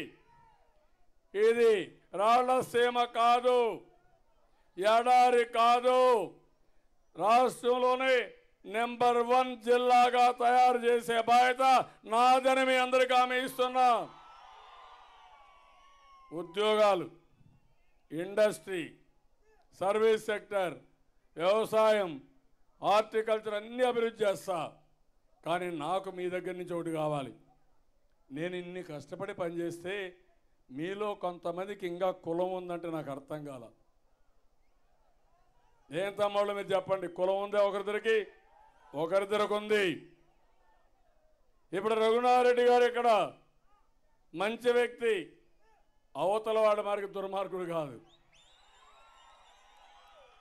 ఇది రాయలసీమ కాదు, ఎడారి కాదు, రాష్ట్రంలోనే నెంబర్ 1 జిల్లాగా తయారు చేసే బాధ్యత నాదని మీ అందరికీ హామీ ఇస్తున్నా. ఉద్యోగాలు, ఇండస్ట్రీ, సర్వీస్ సెక్టర్, వ్యవసాయం, హార్టికల్చర్ అన్ని అభివృద్ధి చేస్తా. కానీ నాకు మీ దగ్గర నుంచి ఒకటి కావాలి. నేను ఇన్ని కష్టపడి పనిచేస్తే మీలో కొంతమందికి ఇంకా కులం ఉందంటే నాకు అర్థం కాల. ఏం తమ్ముళ్ళు మీరు చెప్పండి, కులం ఉందే ఒకరిద్దరికి? ఒకరిద్దరికి ఉంది. ఇప్పుడు రఘునాథరెడ్డి గారు ఇక్కడ మంచి వ్యక్తి, అవతల వాడు మరి దుర్మార్గుడు కాదు,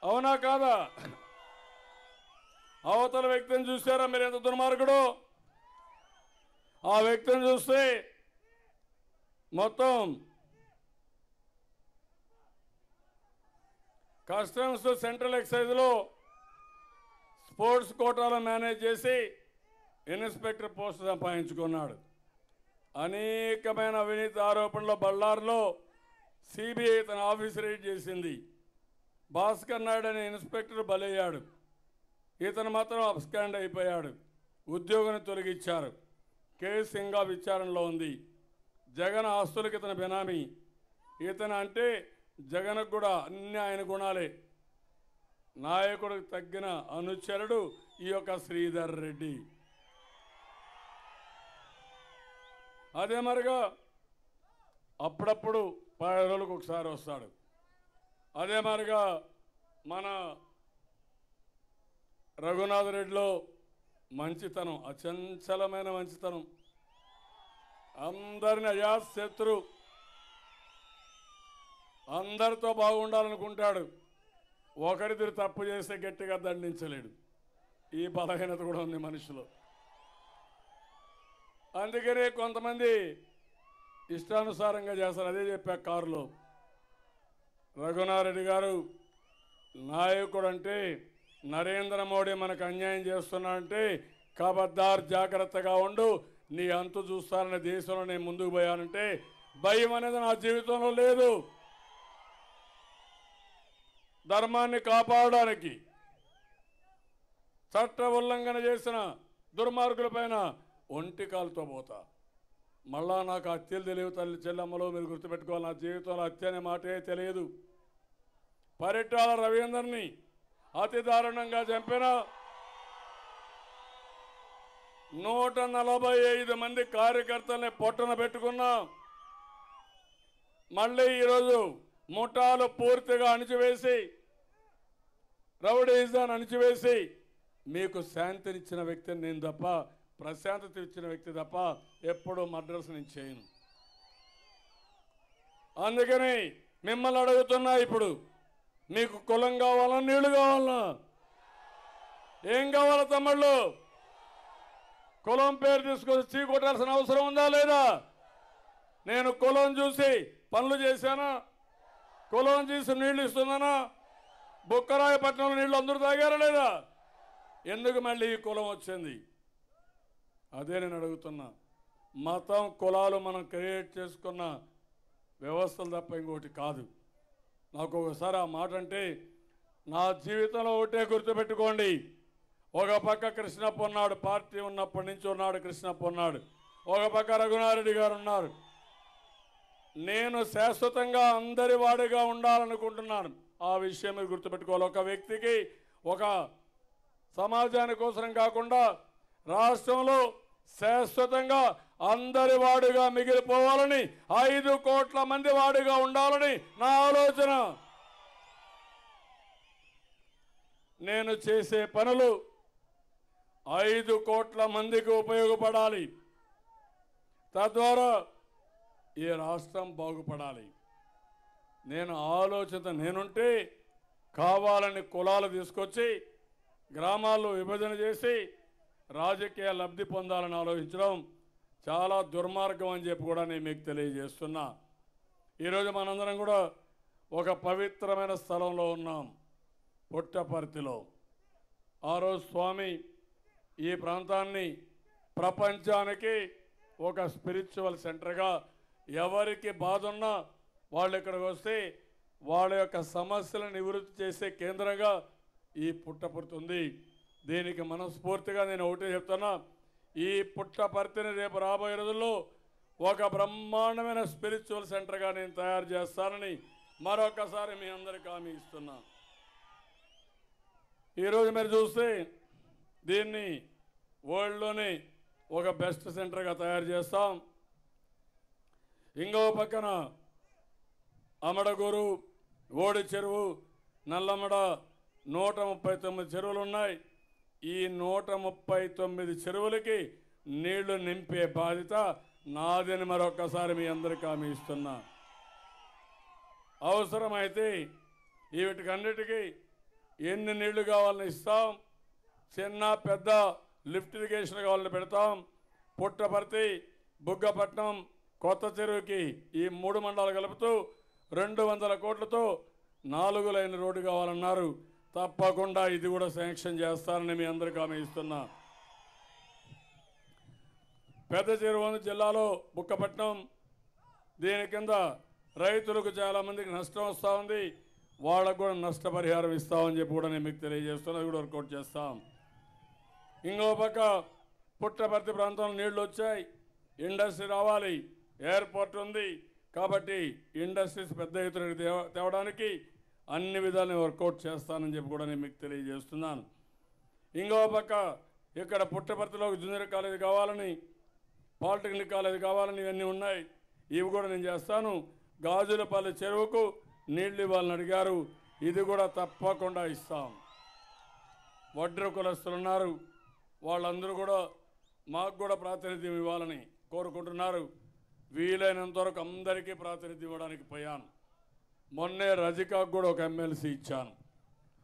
అవునా కాదా? అవతల వ్యక్తిని చూసారా మీరు ఎంత దుర్మార్గుడు? ఆ వ్యక్తిని చూస్తే మొత్తం కస్టమ్స్ సెంట్రల్ ఎక్సైజ్లో స్పోర్ట్స్ కోటాలో మేనేజ్ చేసి ఇన్స్పెక్టర్ పోస్ట్ సంపాదించుకున్నాడు. అనేకమైన అవినీతి ఆరోపణలో బళ్ళార్లో సిబిఐ తన ఆఫీస్ రైడ్ చేసింది. భాస్కర్ నాయుడు అనే ఇన్స్పెక్టర్ బలయ్యాడు, ఇతను మాత్రం అబ్స్కాండ్ అయిపోయాడు, ఉద్యోగాన్ని తొలగించారు. కేసు ఇంకా విచారణలో ఉంది. జగన్ ఆస్తులకు ఇతను బెనామీ. ఇతను అంటే జగన్కు కూడా అన్ని ఆయన గుణాలే. నాయకుడికి తగ్గిన అనుచరుడు ఈ యొక్క శ్రీధర్ రెడ్డి. అదే మరిగా అప్పుడప్పుడు 10 రోజులకు ఒకసారి వస్తాడు. అదే మరిగా మన రఘునాథ్ రెడ్డిలో మంచితనం, అచంచలమైన మంచితనం, అందరిని అజాశత్రు, అందరితో బాగుండాలనుకుంటాడు. ఒకరిద్దరు తప్పు చేస్తే గట్టిగా దండించలేడు. ఈ బలహీనత కూడా ఉంది మనిషిలో. అందుకనే కొంతమంది ఇష్టానుసారంగా చేస్తారు. అదే చెప్పా కారులో, రఘునాథ్ రెడ్డి గారు నాయకుడు అంటే నరేంద్ర మోడీ మనకు అన్యాయం చేస్తున్నాడంటే ఖబర్దార్ జాగ్రత్తగా ఉండు, నీ అంతు చూస్తానని దేశంలో నేను ముందుకు పోయానంటే భయం అనేది నా జీవితంలో లేదు. ధర్మాన్ని కాపాడడానికి చట్ట ఉల్లంఘన చేసిన దుర్మార్గులపైన ఒంటికాలతో పోతా. మళ్ళా నాకు హత్యలు తెలియవు తల్లి చెల్లమ్మలో, మీరు గుర్తుపెట్టుకోవాలి. నా జీవితంలో హత్య అనే మాటే తెలియదు. పరిటాల రవీందర్ని అతి దారుణంగా చంపిన 145 మంది కార్యకర్తల్ని పొట్టన పెట్టుకున్నా. మళ్ళీ ఈరోజు ముఠాలు పూర్తిగా అణిచివేసి, రౌడీజాన్ని అణిచివేసి మీకు శాంతినిచ్చిన వ్యక్తిని నేను తప్ప, ప్రశాంతత ఇచ్చిన వ్యక్తి తప్ప ఎప్పుడూ మర్డర్స్ నేను చేయను. అందుకని మిమ్మల్ని అడుగుతున్నా, ఇప్పుడు మీకు కులం కావాలా, నీళ్లు కావాలా, ఏం కావాలా తమ్ముళ్ళు? కులం పేరు తీసుకొని చీకొట్టాల్సిన అవసరం ఉందా లేదా? నేను కులం చూసి పనులు చేశానా? కులం చూసి నీళ్లు ఇస్తున్నానా? బుక్కరాయపట్నంలో నీళ్లు అందరూ తాగారా లేదా? ఎందుకు మళ్ళీ ఈ కులం వచ్చింది? అదే నేను అడుగుతున్నా. మతం, కులాలు మనం క్రియేట్ చేసుకున్న వ్యవస్థలు తప్ప ఇంకోటి కాదు. నాకు ఒకసారి ఆ మాట అంటే నా జీవితంలో ఒకటే గుర్తుపెట్టుకోండి. ఒక పక్క కృష్ణప్ప ఉన్నాడు, పార్టీ ఉన్నప్పటి నుంచి ఉన్నాడు కృష్ణప్ప ఉన్నాడు. ఒక పక్క రఘునాథ్ రెడ్డి గారు ఉన్నారు. నేను శాశ్వతంగా అందరి వాడిగా ఉండాలనుకుంటున్నాను. ఆ విషయం మీరు గుర్తుపెట్టుకోవాలి. ఒక వ్యక్తికి, ఒక సమాజాని కోసం కాకుండా రాష్ట్రంలో శాశ్వతంగా అందరి వాడిగా మిగిలిపోవాలని, 5 కోట్ల మంది వాడిగా ఉండాలని నా ఆలోచన. నేను చేసే పనులు 5 కోట్ల మందికి ఉపయోగపడాలి. తద్వారా ఈ రాష్ట్రం బాగుపడాలి. నేను ఆలోచన నేనుంటే కావాలని కులాలు తీసుకొచ్చి గ్రామాల్లో విభజన చేసి రాజకీయ లబ్ధి పొందాలని ఆలోచించడం చాలా దుర్మార్గం అని చెప్పి కూడా నేను మీకు తెలియజేస్తున్నా. ఈరోజు మనందరం కూడా ఒక పవిత్రమైన స్థలంలో ఉన్నాం, పుట్టపర్తిలో. ఆ రోజు స్వామి ఈ ప్రాంతాన్ని ప్రపంచానికి ఒక స్పిరిచువల్ సెంటర్గా, ఎవరికి బాధ ఉన్నా వాళ్ళు ఇక్కడికి వస్తే వాళ్ళ యొక్క సమస్యలను నివృత్తి చేసే కేంద్రంగా ఈ పుట్టపర్తి ఉంది. దీనికి మనస్ఫూర్తిగా నేను ఒకటే చెప్తున్నా, ఈ పుట్టపర్తిని రేపు రాబోయే రోజుల్లో ఒక బ్రహ్మాండమైన స్పిరిచువల్ సెంటర్గా నేను తయారు చేస్తానని మరొకసారి మీ అందరికీ హామీ ఇస్తున్నా. ఈరోజు మీరు చూస్తే దీన్ని వరల్డ్లోనే ఒక బెస్ట్ సెంటర్గా తయారు చేస్తాం. ఇంకో పక్కన అమడగూరు, ఓడి చెరువు, నల్లమడ 139 చెరువులు ఉన్నాయి. ఈ 139 చెరువులకి నీళ్లు నింపే బాధ్యత నాదని మరొకసారి మీ అందరికీ హామీ ఇస్తున్నా. అవసరమైతే వీటికన్నిటికీ ఎన్ని నీళ్లు కావాలని ఇస్తాం. చిన్న పెద్ద లిఫ్ట్ ఇరిగేషన్ కావాలని పెడతాం. పుట్టపర్తి, బుగ్గపట్నం, కొత్త చెరువుకి ఈ 3 మండలాలు కలుపుతూ 200 కోట్లతో 4 లైన్ రోడ్డు కావాలన్నారు. తప్పకుండా ఇది కూడా శాంక్షన్ చేస్తారని మీ అందరికీ హామీ ఇస్తున్నా. పెద్ద చెరువు జిల్లాలో బుక్కపట్నం, దీని కింద రైతులకు చాలామందికి నష్టం వస్తూ ఉంది. వాళ్ళకు కూడా నష్టపరిహారం ఇస్తామని చెప్పి కూడా నేను మీకు తెలియజేస్తున్నా. అది కూడా వర్కౌట్ చేస్తాం. ఇంకో పక్క పుట్టపర్తి ప్రాంతంలో నీళ్లు వచ్చాయి, ఇండస్ట్రీ రావాలి, ఎయిర్పోర్ట్ ఉంది. కాబట్టి ఇండస్ట్రీస్ పెద్ద ఎత్తున తేవడానికి అన్ని విధాలు వర్కౌట్ చేస్తానని చెప్పి కూడా నేను మీకు తెలియజేస్తున్నాను. ఇంకో పక్క ఇక్కడ పుట్టపర్తిలో జూనియర్ కాలేజీ కావాలని, పాలిటెక్నిక్ కాలేజ్ కావాలని ఇవన్నీ ఉన్నాయి, ఇవి కూడా నేను చేస్తాను. గాజులపల్లి చెరువుకు నీళ్లు ఇవ్వాలని అడిగారు, ఇది కూడా తప్పకుండా ఇస్తాం. వడ్ర కులస్తులు ఉన్నారు, వాళ్ళందరూ కూడా మాకు కూడా ప్రాతినిధ్యం ఇవ్వాలని కోరుకుంటున్నారు. వీలైనంత వరకు అందరికీ ప్రాతినిధ్యం ఇవ్వడానికి పోయాను. మొన్నే రజికాకు కూడా ఒక ఎమ్మెల్సీ ఇచ్చాను.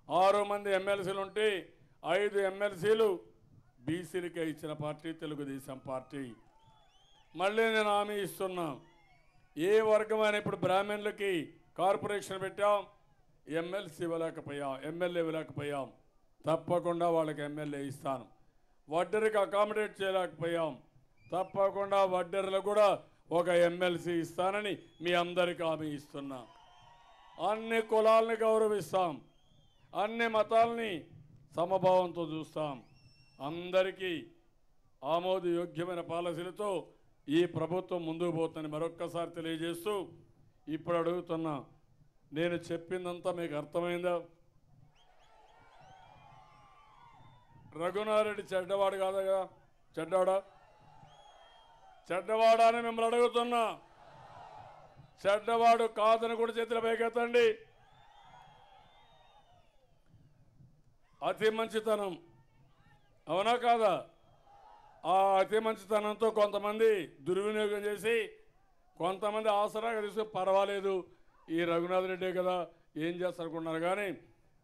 6 మంది ఎమ్మెల్సీలు ఉంటే 5 ఎమ్మెల్సీలు బీసీలకే ఇచ్చిన పార్టీ తెలుగుదేశం పార్టీ. మళ్ళీ నేను హామీ ఇస్తున్నా, ఏ వర్గమైన ఇప్పుడు బ్రాహ్మణులకి కార్పొరేషన్ పెట్టాం, ఎమ్మెల్సీ ఇవ్వలేకపోయాం, ఎమ్మెల్యే ఇవ్వలేకపోయాం, తప్పకుండా వాళ్ళకి ఎమ్మెల్యే ఇస్తాను. వడ్డరికి అకామిడేట్ చేయలేకపోయాం, తప్పకుండా వడ్డర్లకు కూడా ఒక ఎమ్మెల్సీ ఇస్తానని మీ అందరికీ హామీ ఇస్తున్నా. అన్ని కులాలని గౌరవిస్తాం, అన్ని మతాలని సమభావంతో చూస్తాం. అందరికీ ఆమోదయోగ్యమైన పాలసీలతో ఈ ప్రభుత్వం ముందుకు పోతుందని మరొక్కసారి తెలియజేస్తూ, ఇప్పుడు అడుగుతున్నా, నేను చెప్పిందంతా మీకు అర్థమైందా? రఘునారెడ్డి చెడ్డవాడు కాదా? చెడ్డవాడా? చెడ్డవాడా అని మిమ్మల్ని అడుగుతున్నా. చెడ్డవాడు కాదని కూడా చేతుల పైకెత్తండి. అతి మంచితనం అవునా కాదా? ఆ అతి మంచితనంతో కొంతమంది దుర్వినియోగం చేసి కొంతమంది ఆసరాగా తీసుకు పర్వాలేదు, ఈ రఘునాథ్ రెడ్డి కదా ఏం చేస్తారనుకున్నారు. కానీ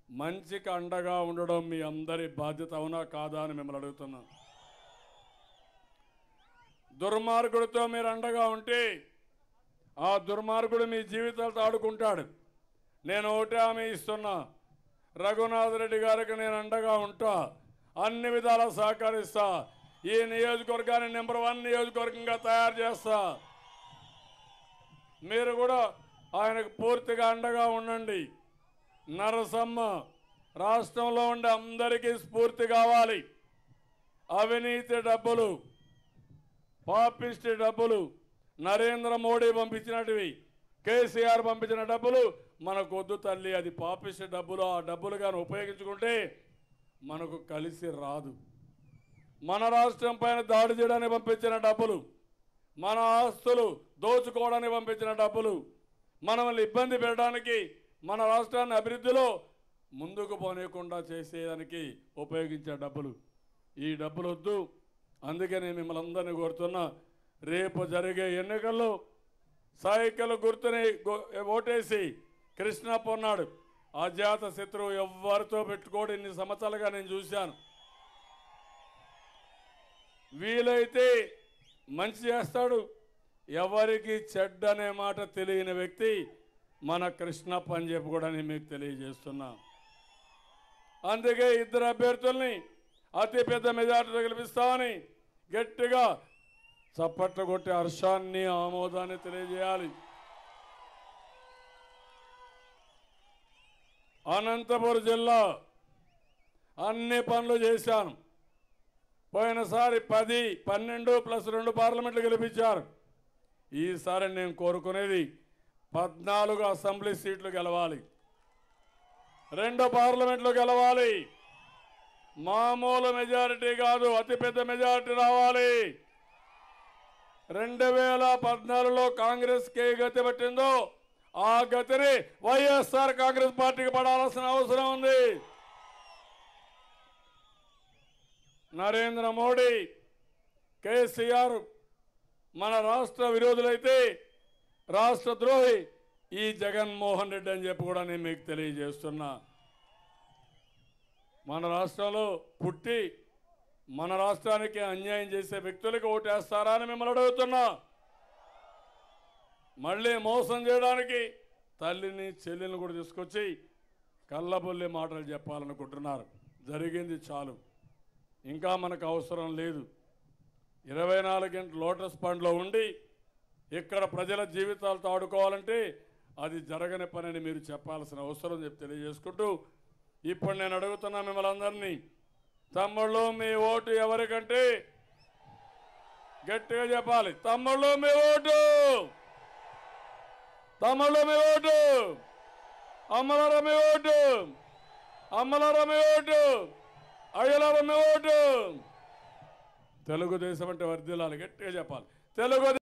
మంచికి అండగా ఉండడం మీ అందరి బాధ్యత అవునా కాదా అని మిమ్మల్ని అడుగుతున్నాను. దుర్మార్గుడితో మీరు అండగా ఉంటే ఆ దుర్మార్గుడు మీ జీవితాలతో ఆడుకుంటాడు. నేను ఒకటే హామీ ఇస్తున్నా, రఘునాథ్ రెడ్డి గారికి నేను అండగా ఉంటా, అన్ని విధాలా సహకరిస్తా. ఈ నియోజకవర్గాన్ని నెంబర్ 1 నియోజకవర్గంగా తయారు చేస్తా. మీరు కూడా ఆయనకు పూర్తిగా అండగా ఉండండి. నరసమ్మ రాష్ట్రంలో ఉండే అందరికీ స్ఫూర్తి కావాలి. అవినీతి డబ్బులు, పాపిస్టి డబ్బులు, నరేంద్ర మోడీ పంపించినటివి, కేసీఆర్ పంపించిన డబ్బులు మనకు వద్దు తల్లి. అది పాపిస్టి డబ్బులు. ఆ డబ్బులు కానీ ఉపయోగించుకుంటే మనకు కలిసి రాదు. మన రాష్ట్రం పైన దాడి చేయడానికి పంపించిన డబ్బులు, మన ఆస్తులు దోచుకోవడానికి పంపించిన డబ్బులు, మనల్ని ఇబ్బంది పెట్టడానికి, మన రాష్ట్రాన్ని అభివృద్ధిలో ముందుకు పోనీయకుండా చేసేదానికి ఉపయోగించే డబ్బులు. ఈ డబ్బులు వద్దు. అందుకే నేను మిమ్మల్ని అందరినీ కోరుతున్నా, రేపు జరిగే ఎన్నికల్లో సైకిల్ గుర్తుని ఓటేసి కృష్ణప్ప ఉన్నాడు, అజాత శత్రువు, ఎవరితో పెట్టుకోడు. ఇన్ని సంవత్సరాలుగా నేను చూశాను. వీలైతే మంచి చేస్తాడు, ఎవరికి చెడ్డ అనే మాట తెలియని వ్యక్తి మన కృష్ణప్ప అని చెప్పి కూడా నేను మీకు తెలియజేస్తున్నా. అందుకే 2 అభ్యర్థుల్ని అతి పెద్ద మెజార్టీతో గెలిపిస్తామని గట్టిగా చప్పట్లు కొట్టి హర్షాన్ని ఆమోదాన్ని తెలియజేయాలి. అనంతపురం జిల్లా అన్ని పనులు చేశాను. పోయినసారి 10, 12 + 2 పార్లమెంట్లు గెలిపించారు. ఈసారి నేను కోరుకునేది 14 అసెంబ్లీ సీట్లు గెలవాలి, 2 పార్లమెంట్లు గెలవాలి. మామూలు మెజారిటీ కాదు, అతిపెద్ద మెజారిటీ రావాలి. 2014లో కాంగ్రెస్ కే గతి పట్టిందో ఆ గతిని వైఎస్ఆర్ కాంగ్రెస్ పార్టీకి పడాల్సిన అవసరం ఉంది. నరేంద్ర మోడీ, కేసీఆర్ మన రాష్ట్ర విరోధులైతే రాష్ట్ర ద్రోహి ఈ జగన్మోహన్ రెడ్డి అని చెప్పి కూడా నేను మీకు తెలియజేస్తున్నా. మన రాష్ట్రంలో పుట్టి మన రాష్ట్రానికి అన్యాయం చేసే వ్యక్తులకు ఓటేస్తారా అని మిమ్మల్ని అడుగుతున్నా. మళ్ళీ మోసం చేయడానికి తల్లిని చెల్లిని కూడా తీసుకొచ్చి కళ్ళబొల్లి మాటలు చెప్పాలనుకుంటున్నారు. జరిగింది చాలు, ఇంకా మనకు అవసరం లేదు. 24 గంటలు లోటస్ పండ్లో ఉండి ఇక్కడ ప్రజల జీవితాలతో ఆడుకోవాలంటే అది జరగని పనిని మీరు చెప్పాల్సిన అవసరం చెప్పి తెలియజేసుకుంటూ, ఇప్పుడు నేను అడుగుతున్నా మిమ్మల్ని అందరినీ, తమ్ముళ్ళు మీ ఓటు ఎవరికంటే గట్టిగా చెప్పాలి. తమ్ముళ్ళు మీ ఓటు, తమ్ముళ్ళు మీ ఓటు, అమ్మలారా మీ ఓటు, అమ్మలారా మీ ఓటు, అయ్యలారా మీ ఓటు. తెలుగుదేశం అంటే వర్ధిల్లాలి, గట్టిగా చెప్పాలి తెలుగు